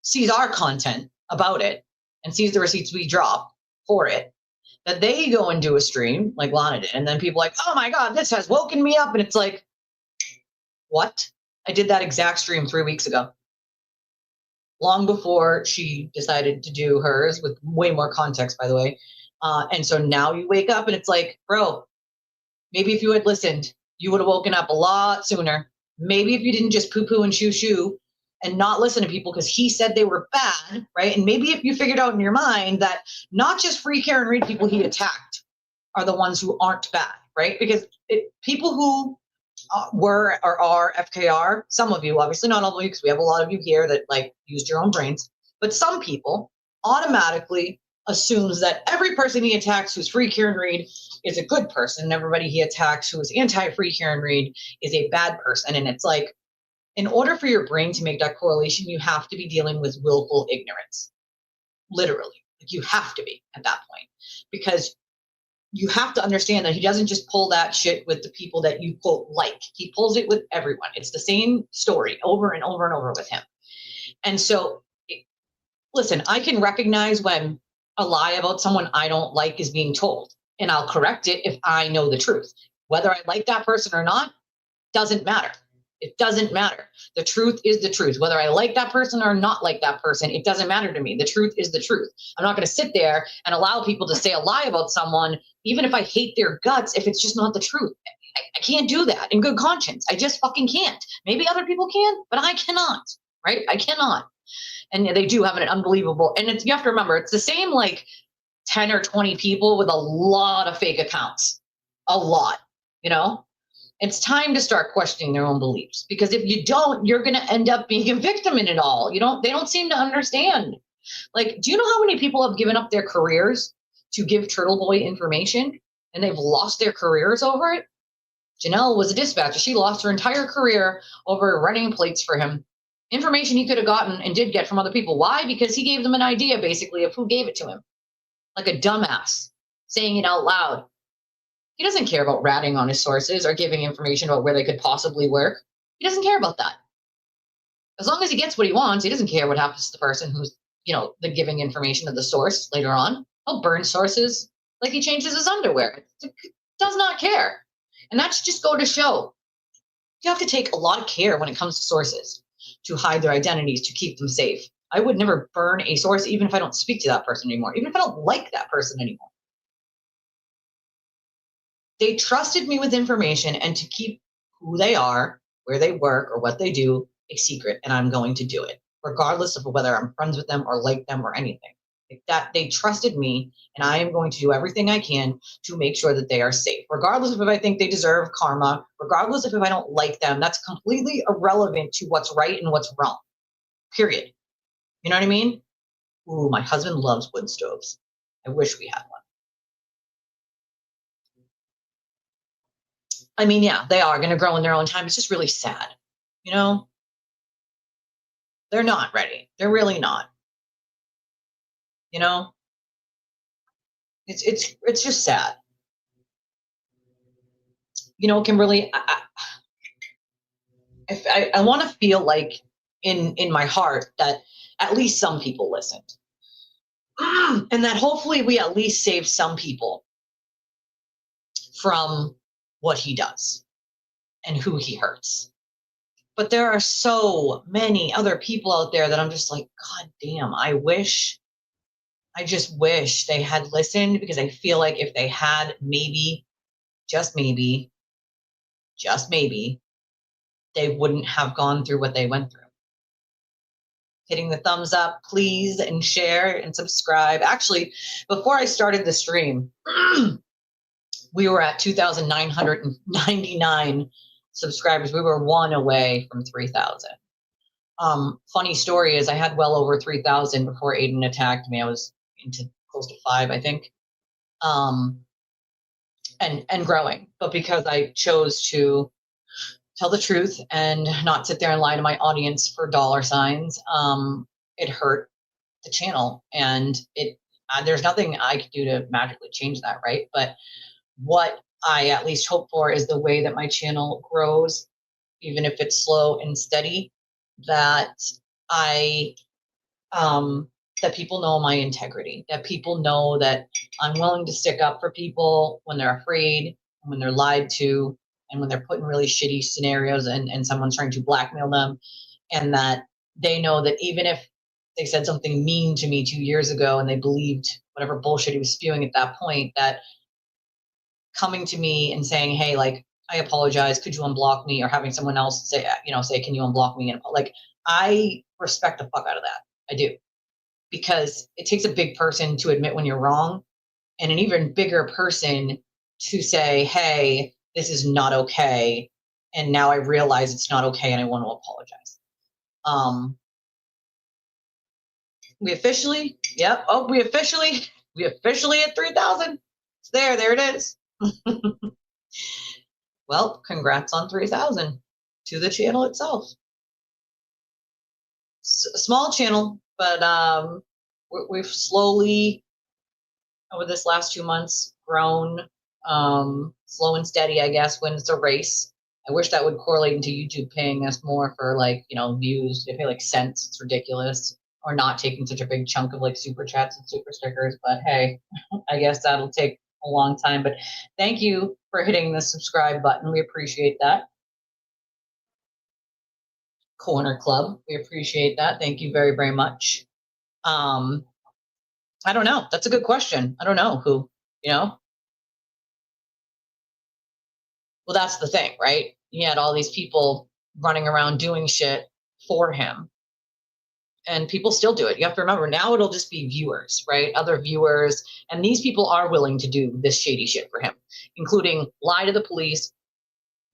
sees our content about it and sees the receipts we drop for it, that they go and do a stream like Lana did. And then people are like, oh my God, this has woken me up. And it's like, what? I did that exact stream 3 weeks ago. Long before she decided to do hers, with way more context, by the way. And so now you wake up and it's like, bro, maybe if you had listened, you would have woken up a lot sooner. Maybe if you didn't just poo-poo and shoo-shoo and not listen to people because he said they were bad, right? And maybe if you figured out in your mind that not just free Karen Reed people he attacked are the ones who aren't bad, right? Because people who were or are FKR, some of you, obviously not all of you, because we have a lot of you here that like used your own brains, but some people automatically assumes that every person he attacks who's free Karen Reed is a good person, and everybody he attacks who is anti-free Karen Reed is a bad person. And it's like, in order for your brain to make that correlation, you have to be dealing with willful ignorance. Literally. Like, you have to be at that point, because you have to understand that he doesn't just pull that shit with the people that you quote like. He pulls it with everyone. It's the same story over and over and over with him. And so, listen, I can recognize when a lie about someone I don't like is being told, and I'll correct it if I know the truth. Whether I like that person or not doesn't matter. It doesn't matter. The truth is the truth. Whether I like that person or not like that person, it doesn't matter to me. The truth is the truth. I'm not going to sit there and allow people to say a lie about someone, even if I hate their guts, if it's just not the truth. I can't do that in good conscience. I just fucking can't. Maybe other people can, but I cannot, right? I cannot. And they do have an unbelievable, and you have to remember, it's the same like 10 or 20 people with a lot of fake accounts. A lot, It's time to start questioning their own beliefs, because if you don't, you're going to end up being a victim in it all. They don't seem to understand. Like, do you know how many people have given up their careers to give Turtleboy information, and they've lost their careers over it. Janelle was a dispatcher. She lost her entire career over running plates for him. Information he could have gotten and did get from other people. Why? Because he gave them an idea, basically, of who gave it to him. Like a dumbass, saying it out loud. He doesn't care about ratting on his sources or giving information about where they could possibly work. He doesn't care about that. As long as he gets what he wants, he doesn't care what happens to the person who's, the giving information of the source later on. He'll burn sources like he changes his underwear. He does not care. And that should just go to show. You have to take a lot of care when it comes to sources to hide their identities, to keep them safe. I would never burn a source, even if I don't speak to that person anymore, even if I don't like that person anymore. They trusted me with information and to keep who they are, where they work, or what they do a secret, and I'm going to do it, regardless of whether I'm friends with them or like them or anything. Like that, they trusted me, and I am going to do everything I can to make sure that they are safe, regardless of if I think they deserve karma, regardless of if I don't like them. That's completely irrelevant to what's right and what's wrong, period. You know what I mean? Ooh, my husband loves wood stoves. I wish we had one. I mean, yeah, they are going to grow in their own time. It's just really sad, They're not ready. They're really not. It's just sad. Kimberly, I want to feel like in my heart that at least some people listened, and that hopefully we at least save some people from what he does and who he hurts. But there are so many other people out there that I'm just like, God damn, I just wish they had listened, because I feel like if they had, maybe, just maybe, they wouldn't have gone through what they went through. Hitting the thumbs up, please, and share and subscribe. Actually, before I started the stream, we were at 2,999 subscribers. We were one away from 3,000. Funny story is I had well over 3,000 before Aiden attacked me. I was into close to 5, I think, and growing. But because I chose to tell the truth and not sit there and lie to my audience for dollar signs, it hurt the channel, and there's nothing I could do to magically change that, right? But what I at least hope for is the way that my channel grows, even if it's slow and steady, that that people know my integrity, that people know that I'm willing to stick up for people when they're afraid, when they're lied to, and when they're put in really shitty scenarios and someone's trying to blackmail them, and that they know that even if they said something mean to me 2 years ago and they believed whatever bullshit he was spewing at that point, that coming to me and saying, hey, like, I apologize, could you unblock me? Or having someone else say, can you unblock me? And like, I respect the fuck out of that. I do. Because it takes a big person to admit when you're wrong, and an even bigger person to say, hey, this is not okay, and now I realize it's not okay and I want to apologize. We officially at 3,000. It's there it is. Well, congrats on 3,000 to the channel itself. A small channel, but we've slowly, over this last 2 months, grown, slow and steady, I guess, when it's a race. I wish that would correlate into YouTube paying us more for, like, views. They pay like cents. It's ridiculous. Or not taking such a big chunk of like super chats and super stickers. But hey, I guess that'll take a long time. But thank you for hitting the subscribe button. We appreciate that. Corner Club, we appreciate that. Thank you very, very much. I don't know. That's a good question. I don't know who, Well, that's the thing, right? He had all these people running around doing shit for him. And people still do it. You have to remember, now it'll just be viewers, right? Other viewers. And these people are willing to do this shady shit for him, including lie to the police,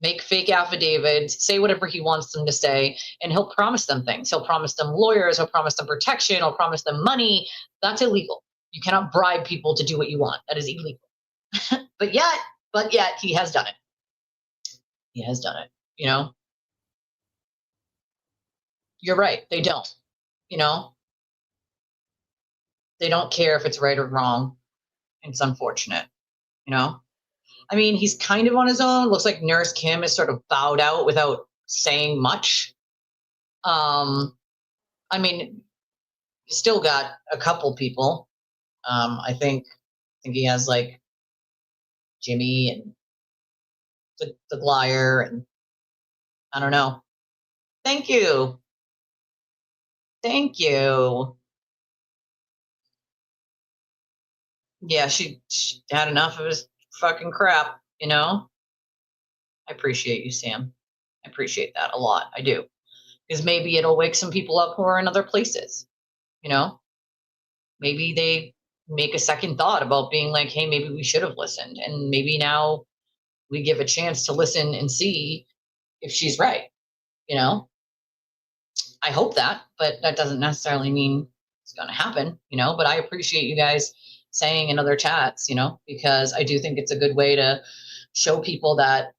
make fake affidavits, say whatever he wants them to say, and he'll promise them things. He'll promise them lawyers, he'll promise them protection, he'll promise them money. That's illegal. You cannot bribe people to do what you want. That is illegal. But yet he has done it. He has done it, you know? You're right. They don't, you know? They don't care if it's right or wrong. It's unfortunate, you know? I mean, he's kind of on his own. Looks like Nurse Kim is sort of bowed out without saying much. I mean, he's still got a couple people. I think he has like Jimmy and the Liar, and I don't know. Thank you. Thank you. Yeah, she had enough of his fucking crap, you know? I appreciate you, Sam. I appreciate that a lot. I do. Because maybe it'll wake some people up who are in other places, you know? Maybe they make a second thought about being like, hey, maybe we should have listened. And maybe now we give a chance to listen and see if she's right, you know? I hope that, but that doesn't necessarily mean it's going to happen, you know? But I appreciate you guys saying in other chats, you know, because I do think it's a good way to show people that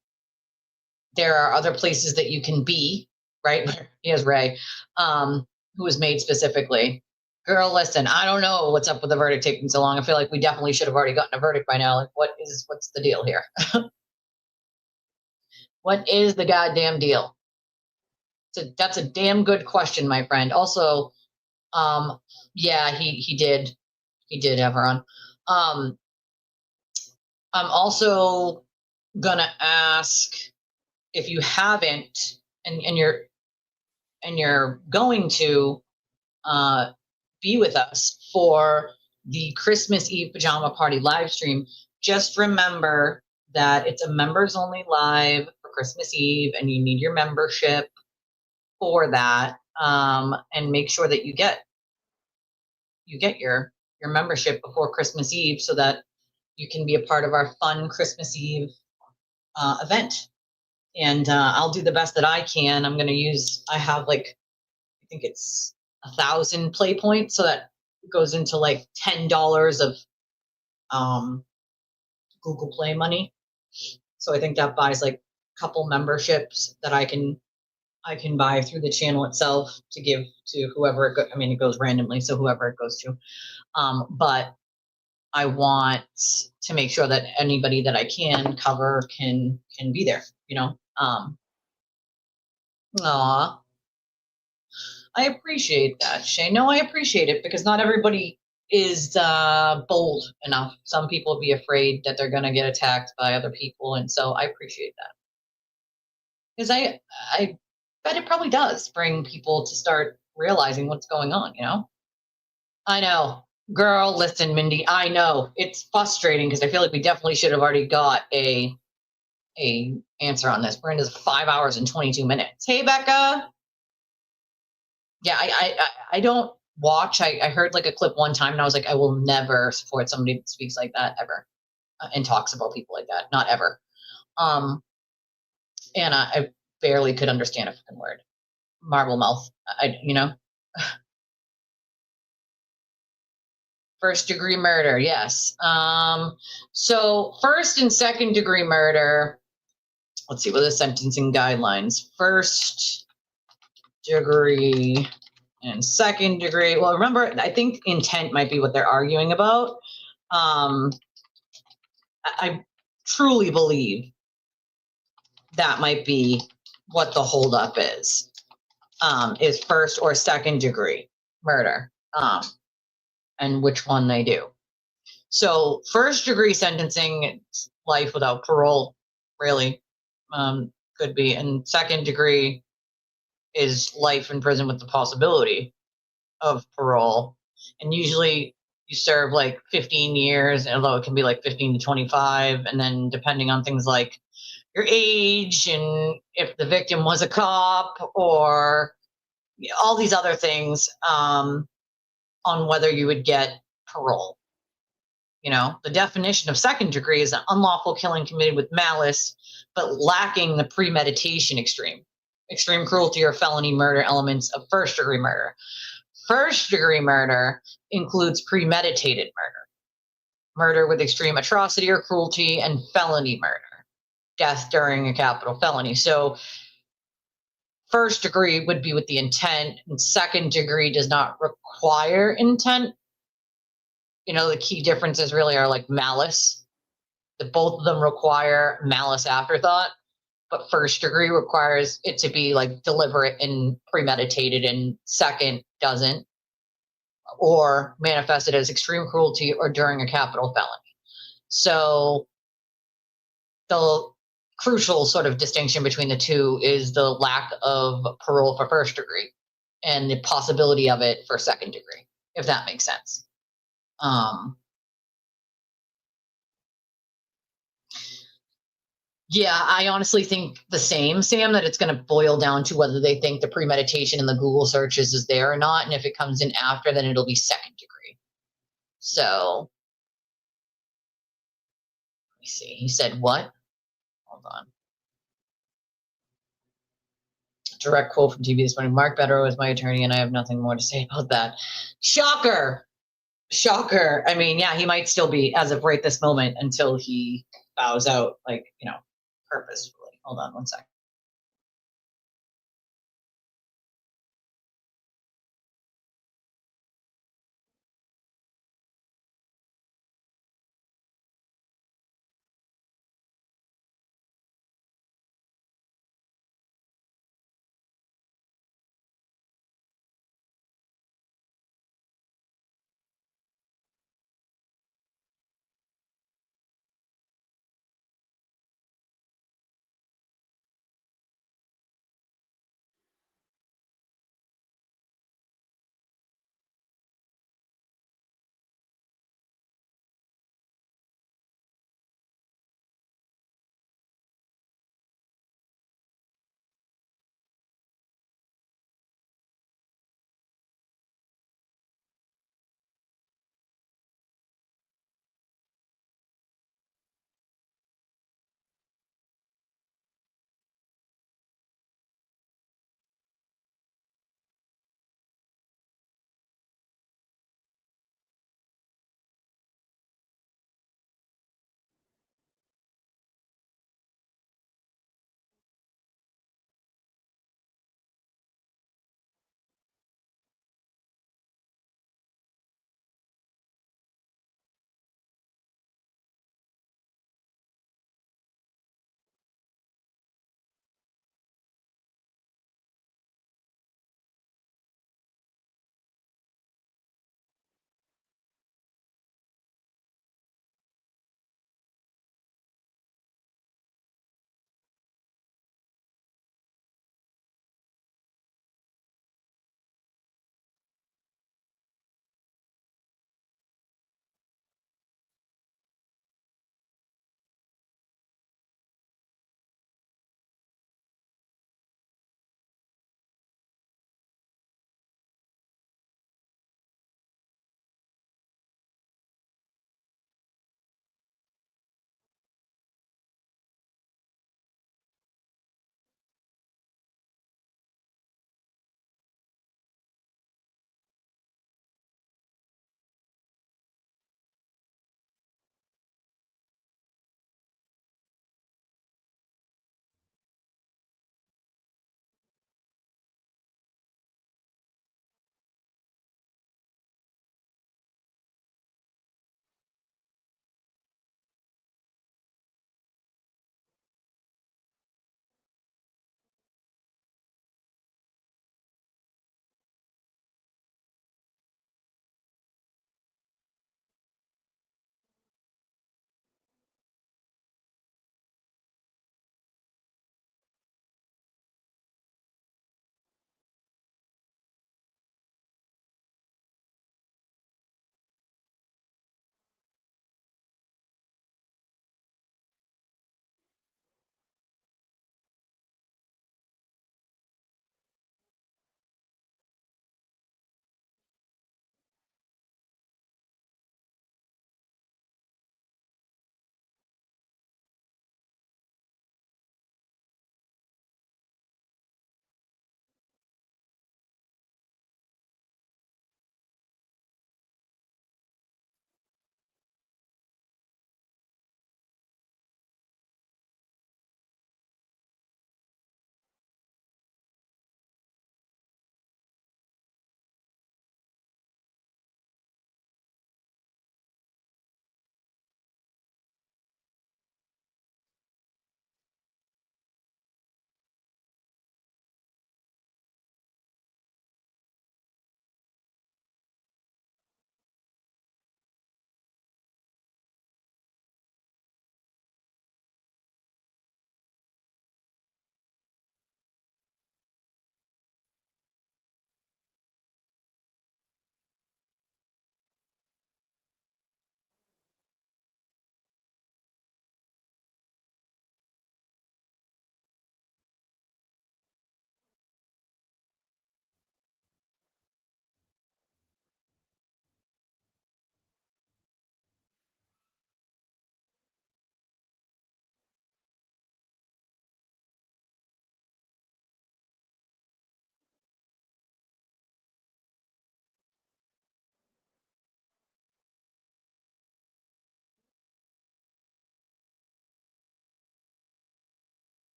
there are other places that you can be, right? Here's Ray, who was made specifically. Girl, listen, I don't know what's up with the verdict taking so long. I feel like we definitely should have already gotten a verdict by now. Like, what's the deal here? What is the goddamn deal? That's a damn good question, my friend. Also, yeah, he did have her on. I'm also gonna ask, if you haven't, and you're going to be with us for the Christmas Eve pajama party live stream, just remember that it's a members only live for Christmas Eve, and you need your membership for that. And make sure that you get your membership before Christmas Eve so that you can be a part of our fun Christmas Eve event. And I'll do the best that I can. I have like, I think it's 1,000 play points, so that goes into like $10 of Google Play money. So I think that buys like a couple memberships that I can buy through the channel itself to give to whoever it goes randomly, so whoever it goes to. But I want to make sure that anybody that I can cover can be there, you know. Aw, I appreciate that, Shay. No, I appreciate it, because not everybody is bold enough. Some people be afraid that they're gonna get attacked by other people, and so I appreciate that. Because I bet it probably does bring people to start realizing what's going on, you know? I know. Girl, listen, Mindy, I know. It's frustrating because I feel like we definitely should have already got a answer on this. We're into 5 hours and 22 minutes. Hey, Becca. Yeah, I don't watch. I heard like a clip one time and I was like, I will never support somebody that speaks like that ever and talks about people like that. Not ever. And I barely could understand a fucking word. Marble mouth. You know. First degree murder, yes. So first and second degree murder, let's see what the sentencing guidelines. First degree and second degree. Well, remember, I think intent might be what they're arguing about. I truly believe that might be what the holdup is first or second degree murder. And which one they do. So first degree sentencing, it's life without parole, really, could be. And second degree is life in prison with the possibility of parole. And usually you serve like 15 years, although it can be like 15 to 25. And then depending on things like your age and if the victim was a cop or all these other things, on whether you would get parole. You know, the definition of second degree is an unlawful killing committed with malice, but lacking the premeditation extreme cruelty or felony murder elements of first degree murder. First-degree murder includes premeditated murder with extreme atrocity or cruelty, and felony murder, death during a capital felony. So first degree would be with the intent, and second degree does not require intent. The key differences really are like malice. Both of them require malice afterthought, but first degree requires it to be like deliberate and premeditated, and second doesn't, or manifested as extreme cruelty or during a capital felony. So the crucial sort of distinction between the two is the lack of parole for first degree and the possibility of it for second degree, if that makes sense. Yeah, I honestly think the same, Sam, that it's going to boil down to whether they think the premeditation in the Google searches is there or not. And if it comes in after, then it'll be second degree. So let me see. He said what? Hold on. Direct quote from TV this morning. Mark Bedrow is my attorney, and I have nothing more to say about that. Shocker. Shocker. I mean, yeah, he might still be as of right this moment until he bows out, purposefully. Hold on one second.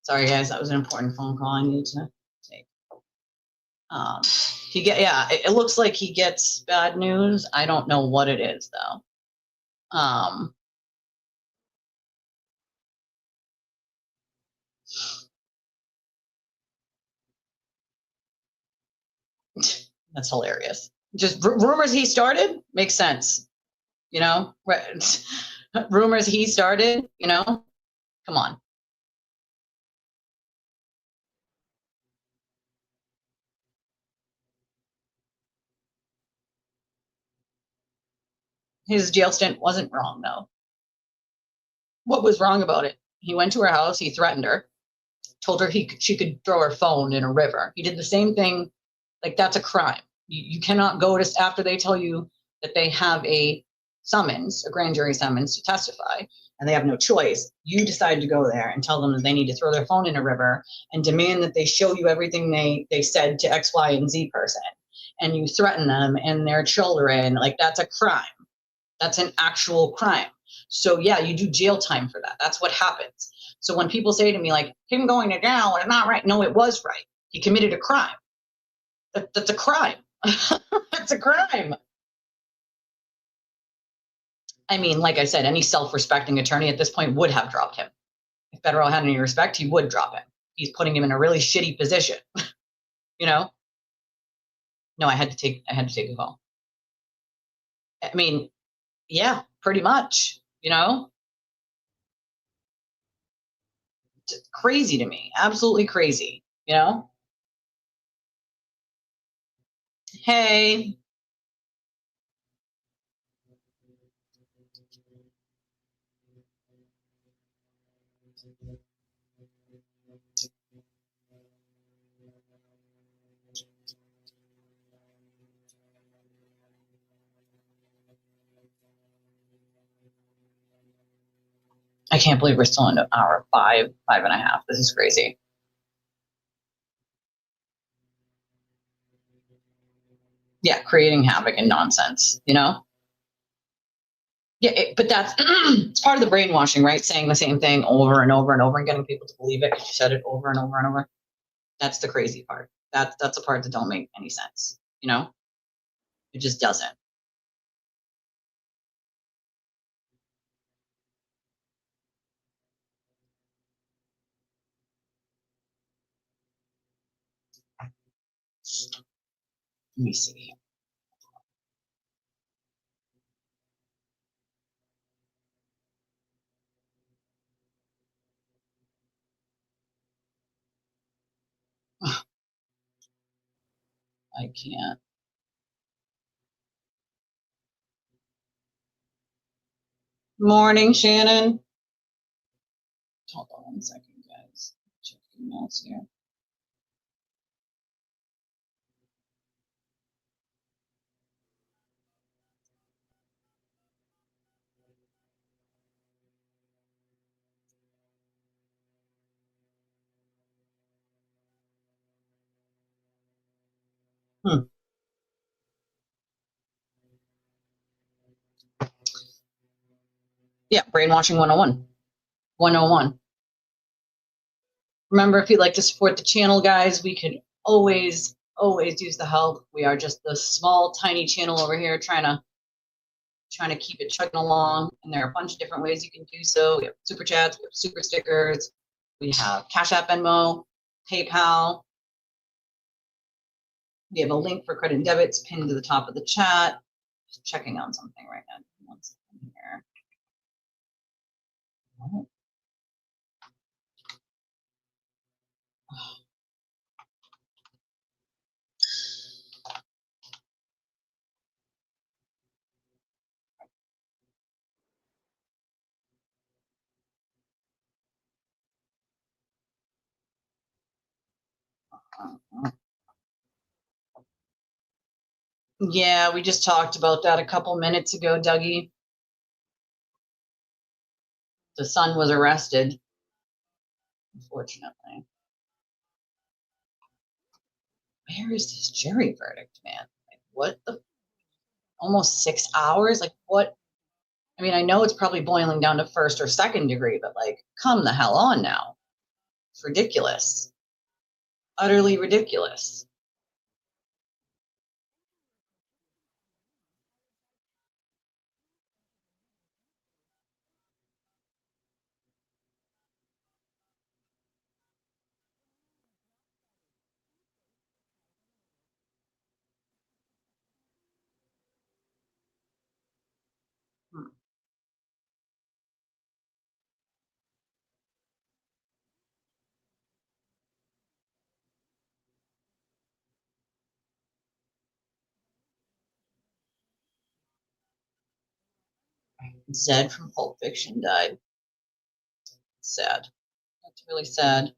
Sorry, guys, that was an important phone call I need to take. It looks like he gets bad news. I don't know what it is though. That's hilarious. Just rumors he started makes sense, you know. Rumors he started, you know. Come on. His jail stint wasn't wrong though. What was wrong about it? He went to her house. He threatened her. Told her she could throw her phone in a river. He did the same thing. Like, that's a crime. You cannot go to after they tell you that they have a summons, a grand jury summons to testify, and they have no choice. You decide to go there and tell them that they need to throw their phone in a river and demand that they show you everything they said to X, Y, and Z person. And you threaten them and their children. Like, that's a crime. That's an actual crime. So yeah, you do jail time for that. That's what happens. So when people say to me, like, him going to jail is not right. No, it was right. He committed a crime. That's a crime. That's a crime. I mean, like I said, any self-respecting attorney at this point would have dropped him. If federal had any respect, he would drop him. He's putting him in a really shitty position. You know? No, I had to take a call. I mean, yeah, pretty much, you know? It's crazy to me. Absolutely crazy, you know? Hey. I can't believe we're still in hour 5.5. This is crazy. Yeah, creating havoc and nonsense, you know? Yeah, but that's it's part of the brainwashing, right? Saying the same thing over and over and over and getting people to believe it because you said it over and over and over. That's the crazy part. That's a part that don't make any sense, you know? It just doesn't. Let me see. I can't. Morning, Shannon. Hold on 1 second, guys. Check emails here. Yeah, brainwashing 101. 101. Remember, if you'd like to support the channel, guys, we can always use the help. We are just the small, tiny channel over here trying to keep it chugging along. And there are a bunch of different ways you can do so. We have super chats, we have super stickers, we have Cash App, Venmo, PayPal. We have a link for credit and debits pinned to the top of the chat. Just checking on something right now. 1 second here. Yeah, we just talked about that a couple minutes ago, Dougie. The son was arrested, unfortunately. Where is this jury verdict, man? Like, what the? Almost 6 hours? Like, what? I mean, I know it's probably boiling down to first or second degree, but like, come the hell on now. It's ridiculous. Utterly ridiculous. Zed from Pulp Fiction died. Sad. That's really sad.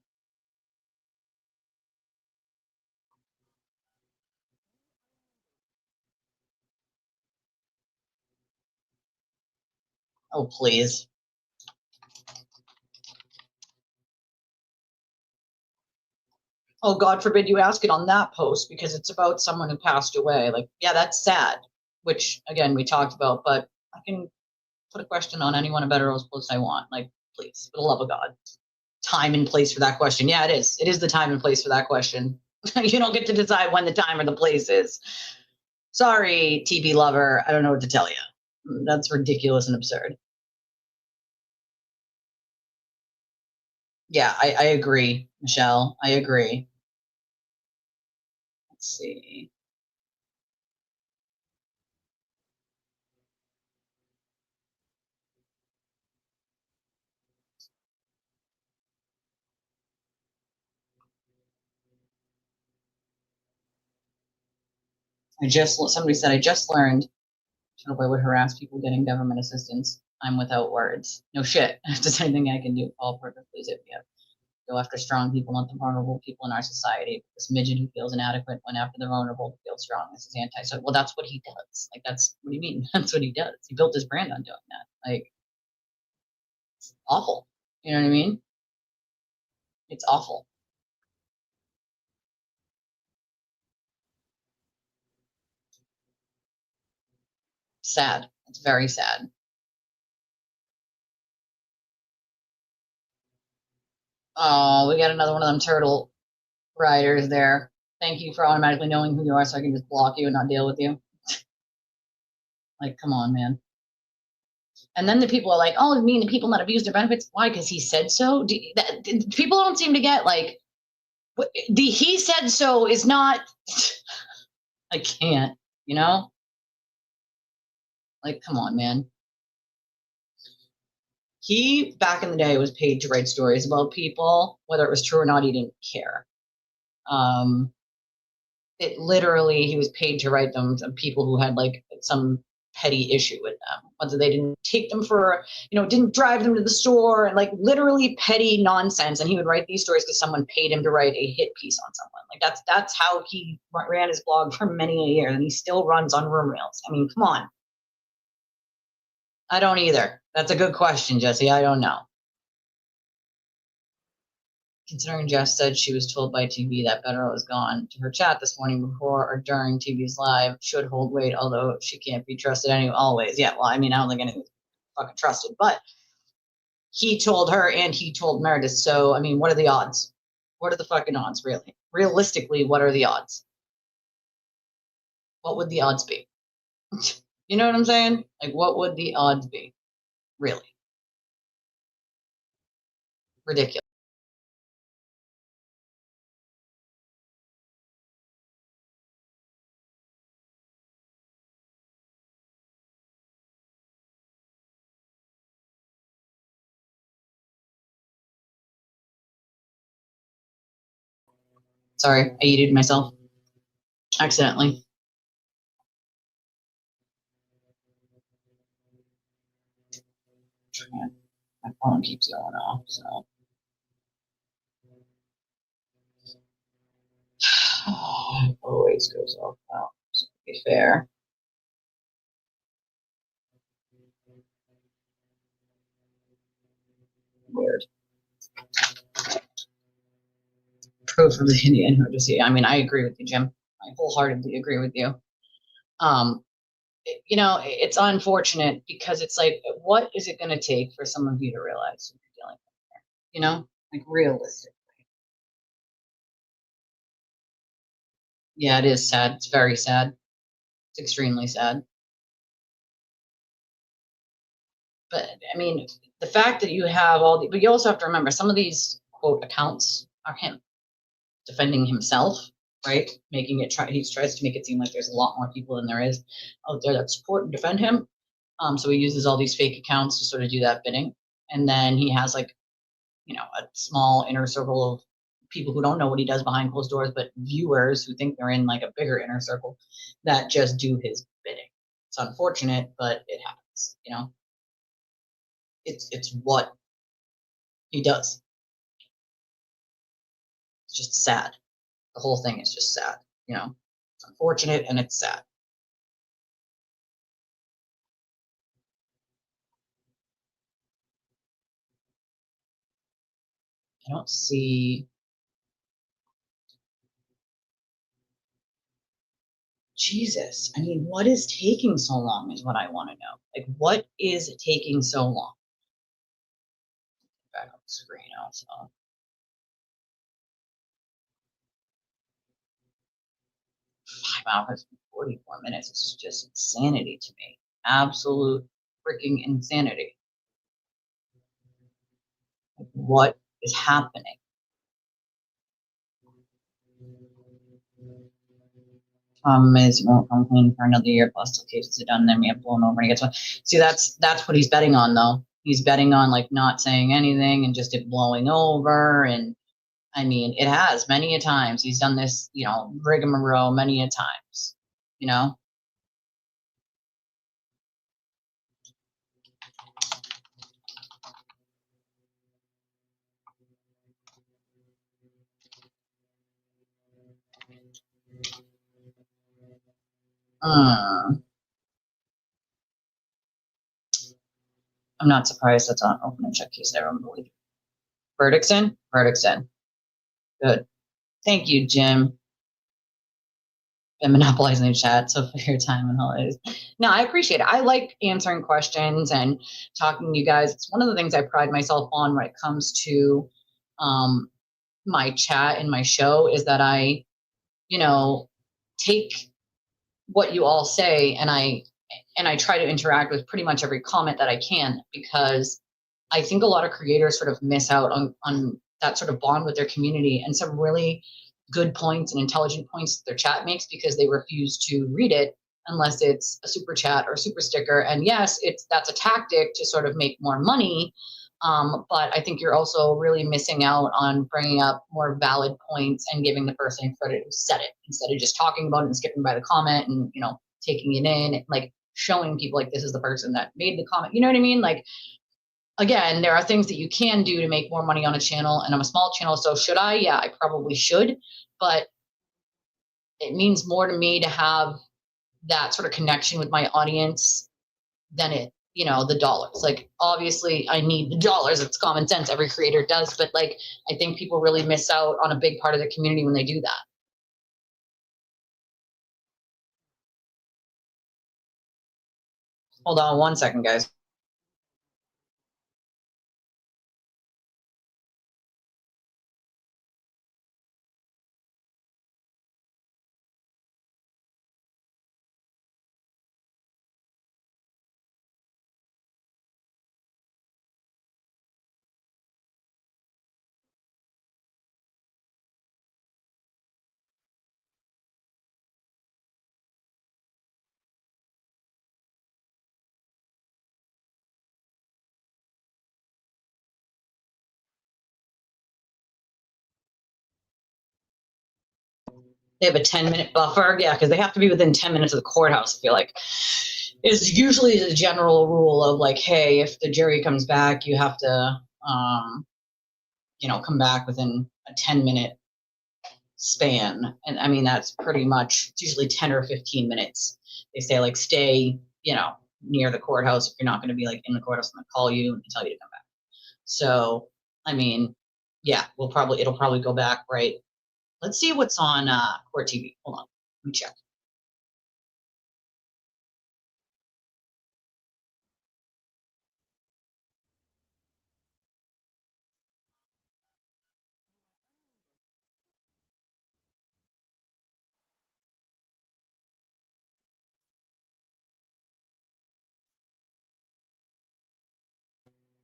Oh, please. Oh, God forbid you ask it on that post because it's about someone who passed away. Like, yeah, that's sad, which, again, we talked about, but I can put a question on any one of Better Rose posts I want. Like, please, for the love of God. Time and place for that question. Yeah, it is. It is the time and place for that question. You don't get to decide when the time or the place is. Sorry, TV lover. I don't know what to tell you. That's ridiculous and absurd. Yeah, I agree, Michelle. I agree. Let's see. Somebody said I just learned Turtleboy would harass people getting government assistance. I'm without words. No shit. If there's anything I can do, Paul Porter, please hit me up. Go after strong people, not the vulnerable people in our society. This midget who feels inadequate went after the vulnerable to feel strong. This is anti-social. Well, that's what he does. Like, that's what do you mean? That's what he does. He built his brand on doing that. Like, it's awful. You know what I mean? It's awful. Sad. It's very sad. Oh, we got another one of them turtle riders there. Thank you for automatically knowing who you are so I can just block you and not deal with you. Like, come on, man. And then the people are like, oh, you mean the people that abuse their benefits? Why? Because he said so? People don't seem to get, like, the he said so is not, I can't, you know? Like, come on, man. He, back in the day, was paid to write stories about people. Whether it was true or not, he didn't care. It literally, he was paid to write them of people who had, like, some petty issue with them, whether they didn't take them for, didn't drive them to the store, and, like, literally petty nonsense. And he would write these stories because someone paid him to write a hit piece on someone. Like, that's how he ran his blog for many a year, and he still runs on room reels. I mean, come on. I don't either. That's a good question, Jesse. I don't know. Considering Jess said she was told by TV that Better was gone to her chat this morning before or during TV's live should hold weight, although she can't be trusted anyway. Always. Yeah, well, I mean, I don't think anyone's fucking trusted, but he told her and he told Meredith. So, I mean, what are the odds? What are the fucking odds, really? Realistically, what are the odds? What would the odds be? You know what I'm saying? Like, what would the odds be? Really? Ridiculous. Sorry, I yeeted myself accidentally. My phone keeps going off, so. Always goes off. Wow. So to be fair. Weird. Proof of the Indian who just, I mean, I agree with you, Jim. I wholeheartedly agree with you. It's unfortunate because it's like, what is it going to take for some of you to realize what you're dealing with? Like, realistic. Yeah, it is sad. It's very sad. It's extremely sad. But I mean, the fact that you have but you also have to remember some of these quote accounts are him defending himself, right? Making it he tries to make it seem like there's a lot more people than there is out there that support and defend him. So he uses all these fake accounts to sort of do that bidding. And then he has like, a small inner circle of people who don't know what he does behind closed doors, but viewers who think they're in like a bigger inner circle that just do his bidding. It's unfortunate, but it happens, It's what he does. It's just sad. The whole thing is just sad, It's unfortunate and it's sad. I don't see. Jesus. I mean, what is taking so long is what I want to know. Like, what is taking so long? Back on the screen also. 5 hours and 44 minutes. This is just insanity to me. Absolute freaking insanity. Like, what is happening? Is he won't come clean for another year plus till cases are done, then we have blown over and he gets one. See, that's what he's betting on though. He's betting on like not saying anything and just it blowing over. And I mean, it has many a times. He's done this, rigmarole many a times, you know? Mm, I'm not surprised that's on open and check case. I don't believe. Verdict's in? Verdict's in. Good. Thank you, Jim. And monopolizing the chat. So for your time and holidays. No, I appreciate it. I like answering questions and talking to you guys. It's one of the things I pride myself on when it comes to my chat and my show is that I, take what you all say and I try to interact with pretty much every comment that I can because I think a lot of creators sort of miss out on that sort of bond with their community and some really good points and intelligent points that their chat makes because they refuse to read it unless it's a super chat or super sticker. And yes, that's a tactic to sort of make more money. But I think you're also really missing out on bringing up more valid points and giving the person credit who said it instead of just talking about it and skipping by the comment and taking it in, like showing people like this is the person that made the comment. You know what I mean? Like again, there are things that you can do to make more money on a channel, and I'm a small channel, so should I? Yeah, I probably should, but it means more to me to have that sort of connection with my audience than the dollars. Like obviously I need the dollars. It's common sense. Every creator does, but like I think people really miss out on a big part of the community when they do that. Hold on one second, guys. They have a 10-minute buffer. Yeah, because they have to be within 10 minutes of the courthouse, I feel like. Is usually the general rule of like, hey, if the jury comes back, you have to, come back within a 10-minute span. And I mean, that's pretty much, it's usually 10 or 15 minutes. They say like, stay, near the courthouse. If you're not going to be like in the courthouse, I'm going to call you and tell you to come back. So, I mean, yeah, it'll probably go back, right? Let's see what's on Court TV. Hold on, let me check.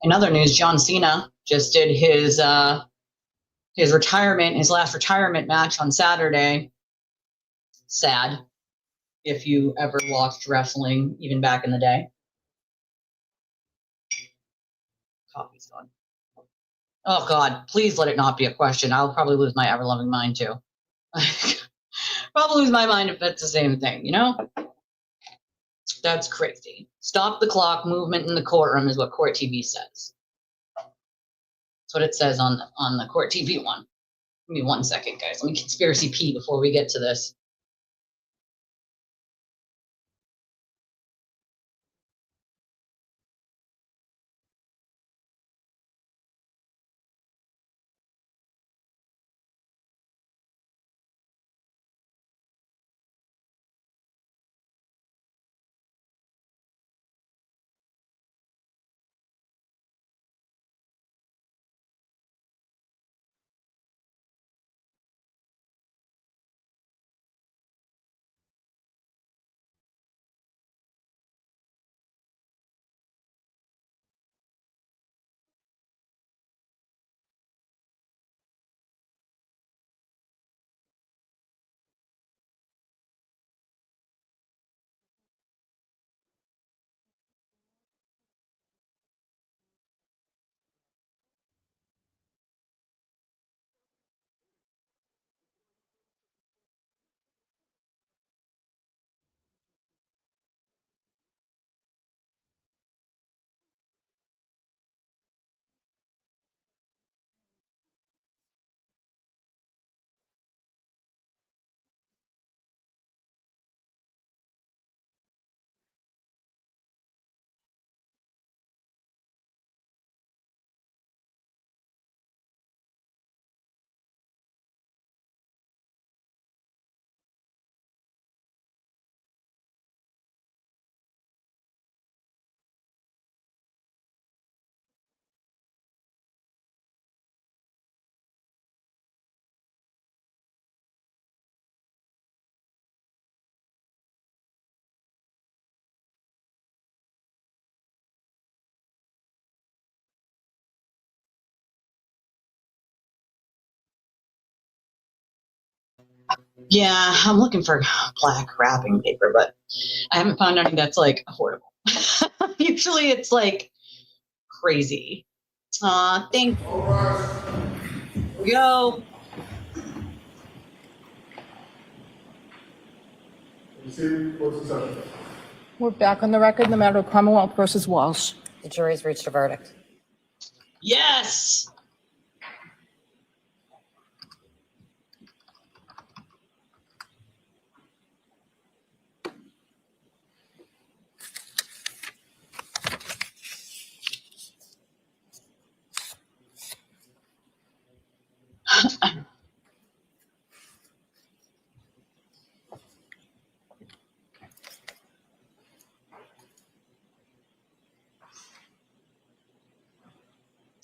In other news, John Cena just did his retirement, his last retirement match on Saturday. Sad, if you ever watched wrestling, even back in the day. Coffee's gone. Oh God, please let it not be a question. I'll probably lose my ever-loving mind too. Probably lose my mind if it's the same thing, you know? That's crazy. Stop the clock movement in the courtroom is what Court TV says. That's what it says on the Court TV one. Give me 1 second, guys. Let me conspiracy pee before we get to this. Yeah, I'm looking for black wrapping paper, but I haven't found any that's like affordable. Usually it's like crazy. Thank you. Here we go. We're back on the record in the matter of Commonwealth versus Walsh. The jury's reached a verdict. Yes.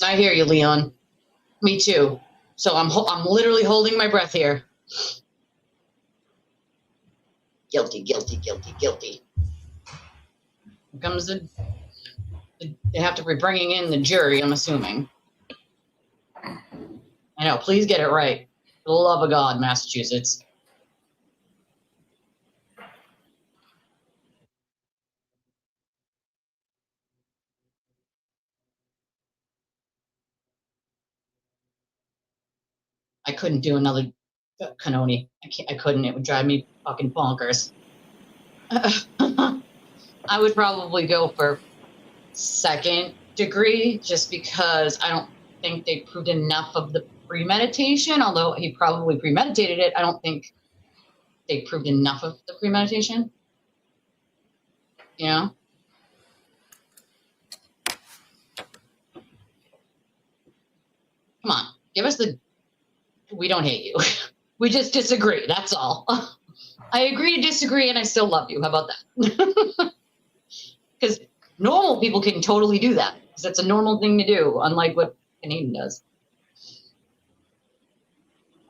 I hear you, Leon. Me too. So I'm literally holding my breath here. Guilty, guilty, guilty, guilty. Here comes they have to be bringing in the jury, I'm assuming. I know, please get it right. For the love of God, Massachusetts. I couldn't do another cannoli. I couldn't. It would drive me fucking bonkers. I would probably go for second degree just because I don't think they proved enough of the premeditation, although he probably premeditated it. I don't think they proved enough of the premeditation. You know? Come on, give us the, we don't hate you. We just disagree, that's all. I agree to disagree and I still love you. How about that? Because normal people can totally do that. Because that's a normal thing to do, unlike what Canadian does.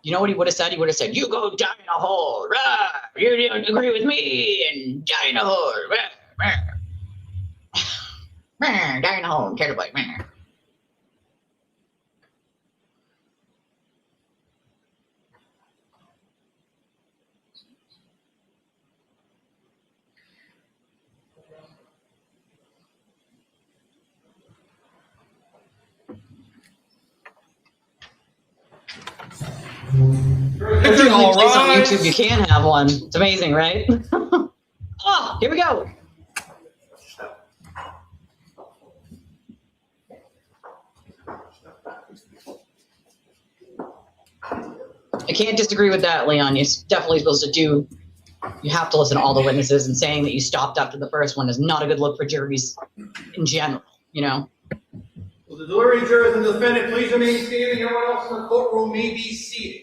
You know what he would have said? He would have said, "You go die in a hole. Rah! You don't agree with me and die in a hole. Rah! Rah! Rah! Die in a hole. Turtleboy. Attention, all Replays on rise. YouTube, you can have one. It's amazing, right? Oh, here we go. I can't disagree with that, Leon. You're definitely supposed to do, you have to listen to all the witnesses, and saying that you stopped after the first one is not a good look for juries in general, you know? Will the deliberating jurors and the defendant please remain standing? Everyone else in the courtroom may be seated.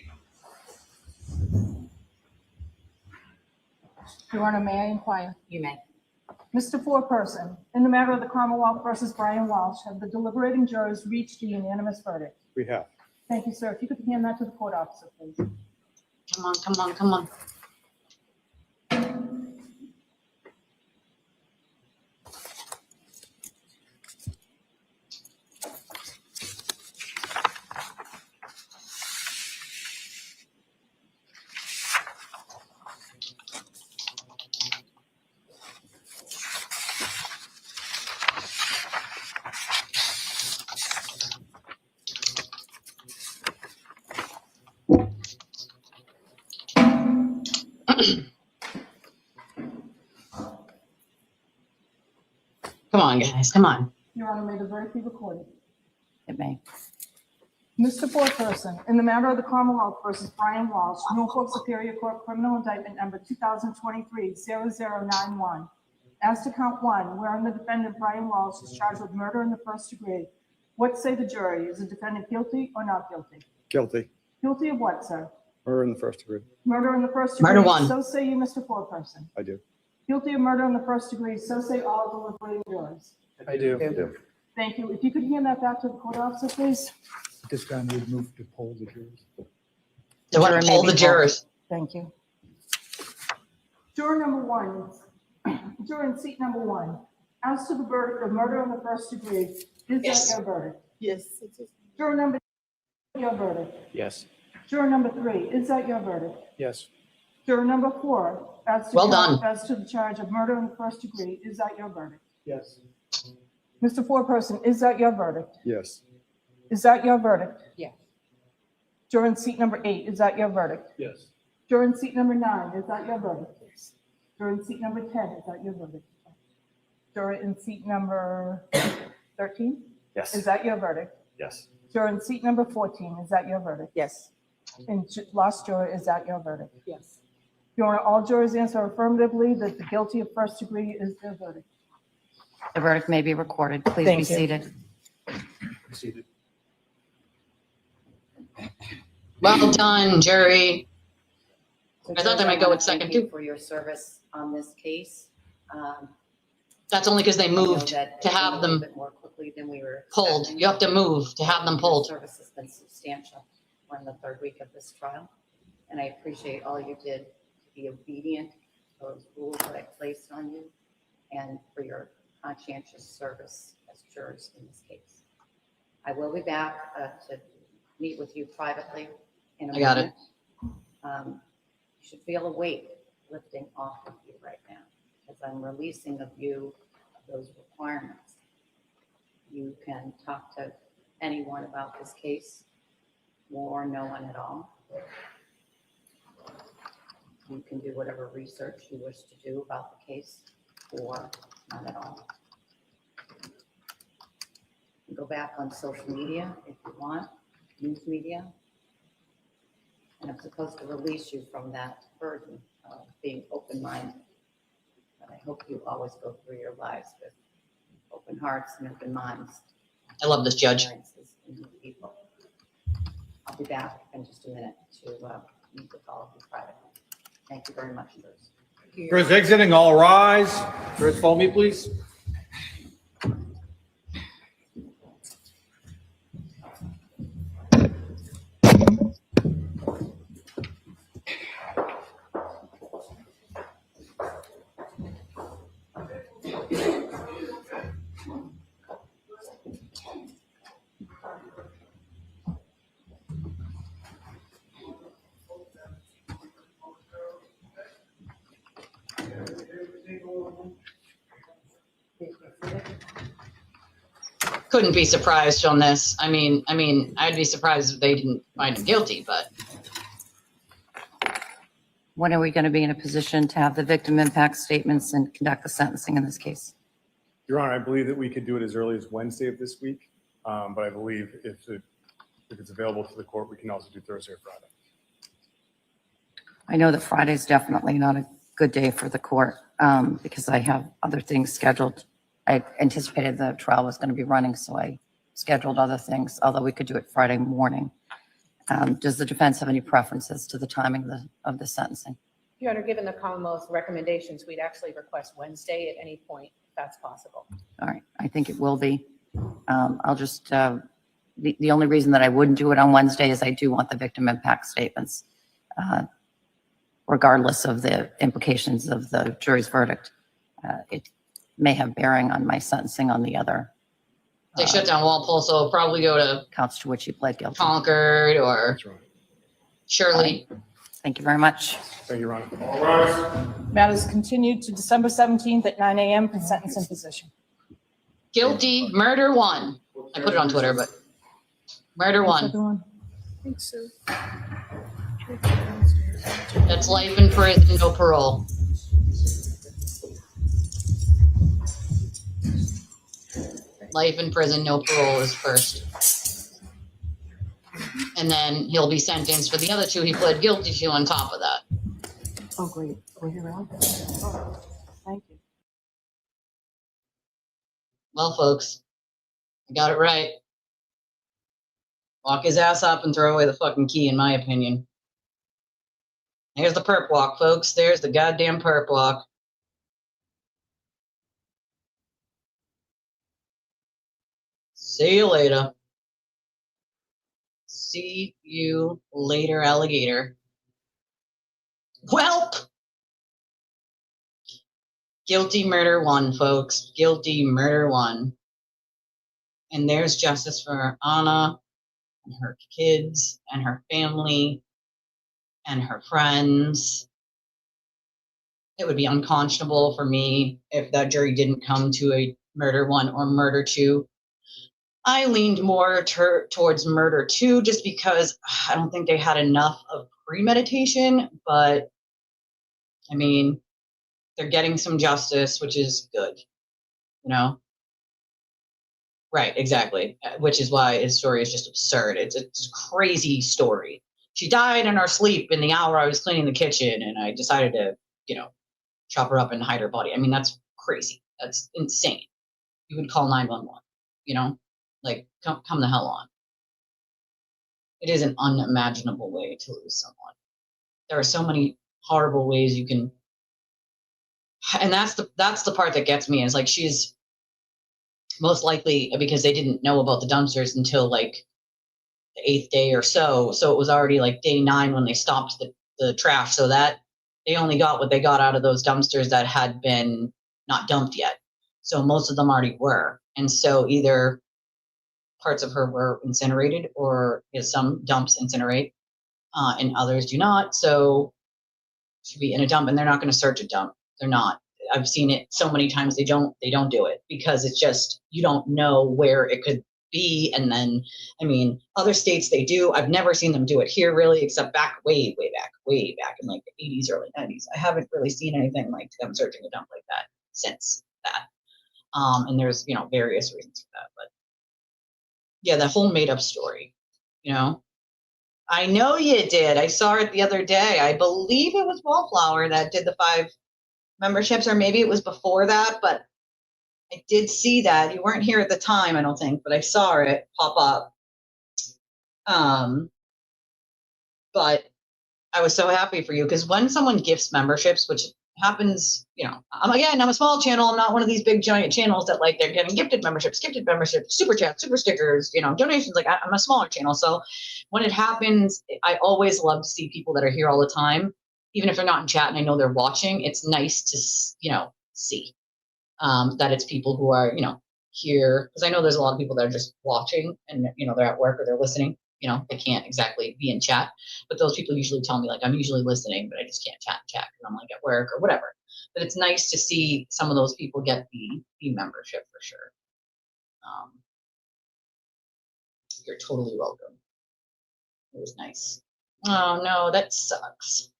Your Honor, may I inquire? You may. Mr. Foreperson, in the matter of the Commonwealth versus Brian Walshe, have the deliberating jurors reached a unanimous verdict? We have. Thank you, sir. If you could hand that to the court officer, please. Come on, come on, come on. Come on, guys, come on. Your Honor, may the verdict be recorded. It may. Mr. Foreperson, in the matter of the Commonwealth versus Brian Walshe, Norfolk Superior Court Criminal Indictment Number 2023-0091. As to count one, wherein the defendant Brian Walshe is charged with murder in the first degree, what say the jury? Is the defendant guilty or not guilty? Guilty. Guilty of what, sir? Murder in the first degree. Murder in the first degree. Murder one. So say you, Mr. Foreperson. I do. Guilty of murder in the first degree. So say all deliberating jurors. I do. Thank you. If you could hand that back to the court officer, please. This time we'd move to poll the jurors. They want to poll the jurors. Thank you. Juror number one, juror in seat number one. As to the verdict of murder in the first degree, is Yes. that your verdict? Yes. Juror number two, your verdict. Yes. Juror number three, is that your verdict? Yes. Juror number four, as to Well done. as to the charge of murder in the first degree, is that your verdict? Yes. Mr. Foreperson, is that your verdict? Yes. Is that your verdict? Yes. Juror in seat number 8, is that your verdict? Yes. Juror in seat number 9, is that your verdict? Juror in seat number 10, is that your verdict? Juror in seat number 13, Yes. is that your verdict? Yes. Juror in seat number 14, is that your verdict? Yes. And last juror, is that your verdict? Yes. Your Honor, all jurors answer affirmatively that the guilty of first degree is their verdict. The verdict may be recorded. Please Thank be you. seated. Seated. Well done, jury. So, I thought they Judge, might go wanna with second, thank you too. for your service on this case. That's only because they I know moved that to it went have a little them bit more quickly than we were pulled. expecting. You have to move to have them Your pulled. service has been substantial. We're in the third week of this trial, and I appreciate all you did to be obedient to those rules that I placed on you and for your conscientious service as jurors in this case. I will be back to meet with you privately in a I got it. moment. You should feel a weight lifting off of you right now, because I'm releasing of you those requirements. You can talk to anyone about this case or no one at all. You can do whatever research you wish to do about the case or none at all. You go back on social media if you want, news media. And I'm supposed to release you from that burden of being open-minded. But I hope you always go through your lives with open hearts and open minds. I love this judge. Experiences and new people. I'll be back in just a minute to meet with all of you privately. Thank you very much, jurors. Jurors exiting, all rise. Jurors, follow me, please. Couldn't be surprised on this. I mean, I'd be surprised if they didn't find him guilty, but When are we going to be in a position to have the victim impact statements and conduct the sentencing in this case? Your Honor, I believe that we could do it as early as Wednesday of this week, but I believe if it's available to the court, we can also do Thursday or Friday. I know that Friday is definitely not a good day for the court because I have other things scheduled. I anticipated the trial was going to be running, so I scheduled other things, although we could do it Friday morning. Does the defense have any preferences to the timing of the sentencing? Your Honor, given the Commonwealth's recommendations, we'd actually request Wednesday at any point, if that's possible. All right, I think it will be. I'll just, the only reason that I wouldn't do it on Wednesday is I do want the victim impact statements, regardless of the implications of the jury's verdict. It may have bearing on my sentencing on the other They shut down Walpole, so it'll probably go to counts to which you pled guilty. Concord or That's right. Shirley. Thank you very much. Thank you, Your Honor. All rise. Matter is continued to December 17th at 9 a.m. for sentence imposition. Guilty, murder one. I put it on Twitter, but murder one. Everyone. That's life in prison, no parole. Life in prison, no parole is first. And then he'll be sentenced for the other two he pled guilty to on top of that. Oh, great. We're here around. Thank you. Well, folks, I got it right. Lock his ass up and throw away the fucking key, in my opinion. There's the perp walk, folks. There's the goddamn perp walk. See you later. See you later, alligator. Welp! Guilty murder one, folks. Guilty murder one. And there's justice for Anna and her kids and her family and her friends. It would be unconscionable for me if that jury didn't come to a murder one or murder two. I leaned more towards murder two just because I don't think they had enough of premeditation, but I mean, they're getting some justice, which is good, you know? Right, exactly. Which is why his story is just absurd. It's a crazy story. She died in her sleep in the hour I was cleaning the kitchen, and I decided to, chop her up and hide her body. I mean, that's crazy. That's insane. You would call 911, Like, come the hell on. It is an unimaginable way to lose someone. There are so many horrible ways you can, and that's the part that gets me, is like, she's most likely, because they didn't know about the dumpsters until like the 8th day or so. So it was already like day 9 when they stopped the trash. So that they only got what they got out of those dumpsters that had been not dumped yet. So most of them already were. And so either parts of her were incinerated, or some dumps incinerate and others do not. So she'd be in a dump, and they're not going to search a dump. They're not. I've seen it so many times. They don't do it because it's just, you don't know where it could be. And then, I mean, other states, they do. I've never seen them do it here really, except way back in like the 80s, early 90s. I haven't really seen anything like them searching a dump like that since that. And there's, various reasons for that, but yeah, the whole made up story, I know you did. I saw it the other day. I believe it was Wallflower that did the 5 memberships, or maybe it was before that, but I did see that. You weren't here at the time, I don't think, but I saw it pop up. But I was so happy for you, because when someone gifts memberships, which happens, I'm a small channel. I'm not one of these big giant channels that like they're getting gifted memberships, super chats, super stickers, donations. Like I'm a smaller channel. So when it happens, I always love to see people that are here all the time, even if they're not in chat and I know they're watching. It's nice to, see that it's people who are, here. Because I know there's a lot of people that are just watching and, they're at work or they're listening. They can't exactly be in chat, but those people usually tell me like, I'm usually listening, but I just can't chat because I'm like at work or whatever. But it's nice to see some of those people get the membership for sure. You're totally welcome. It was nice. Oh no, that sucks.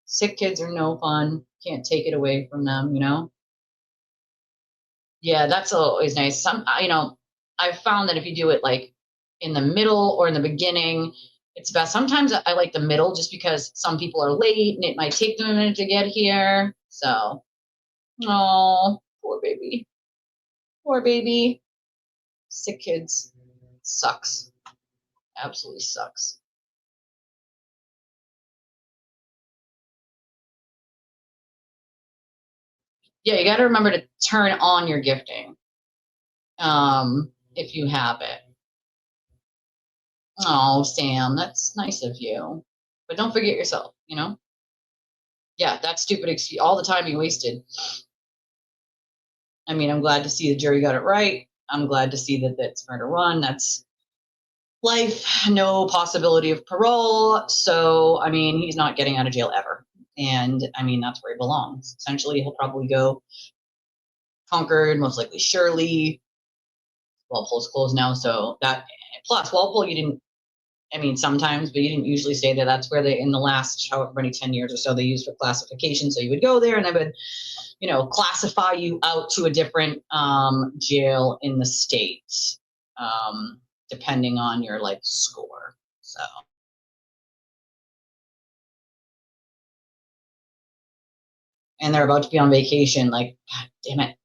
Sick kids are no fun. Can't take it away from them, you know? Yeah, that's always nice. I've found that if you do it like in the middle or in the beginning, it's best. Sometimes I like the middle just because some people are late and it might take them a minute to get here. So, oh, poor baby. Poor baby. Sick kids. Sucks. Absolutely sucks. Yeah, you got to remember to turn on your gifting if you have it. Oh, Sam, that's nice of you. But don't forget yourself, you know? Yeah, that stupid excuse, all the time you wasted. I mean, I'm glad to see the jury got it right. I'm glad to see that that's murder one. That's life, no possibility of parole. So, I mean, he's not getting out of jail ever. And I mean, that's where he belongs. Essentially, he'll probably go Concord, most likely Shirley. Walpole's closed now. So that, plus Walpole, you didn't, I mean, sometimes, but you didn't usually say that that's where they, in the last however many 10 years or so, they used for classification. So you would go there and they would, you know, classify you out to a different jail in the state, depending on your like score. So. And they're about to be on vacation. Like, God damn it.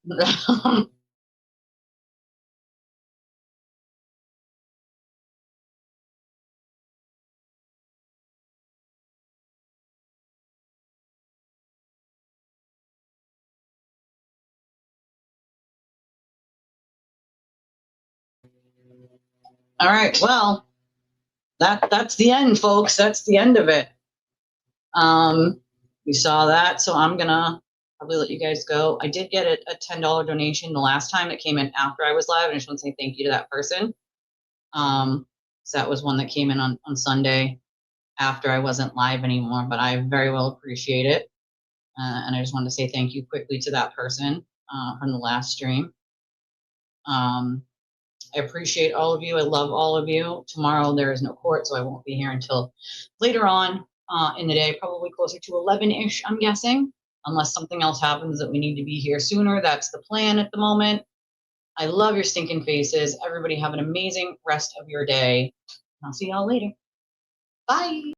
All right. Well, that's the end, folks. That's the end of it. We saw that, so I'm gonna probably let you guys go. I did get a $10 donation the last time. It came in after I was live, and I just want to say thank you to that person. So that was one that came in on Sunday after I wasn't live anymore, but I very well appreciate it. And I just wanted to say thank you quickly to that person from the last stream. I appreciate all of you. I love all of you. Tomorrow there is no court, so I won't be here until later on in the day, probably closer to 11-ish, I'm guessing, unless something else happens that we need to be here sooner. That's the plan at the moment. I love your stinking faces. Everybody have an amazing rest of your day. I'll see y'all later. Bye.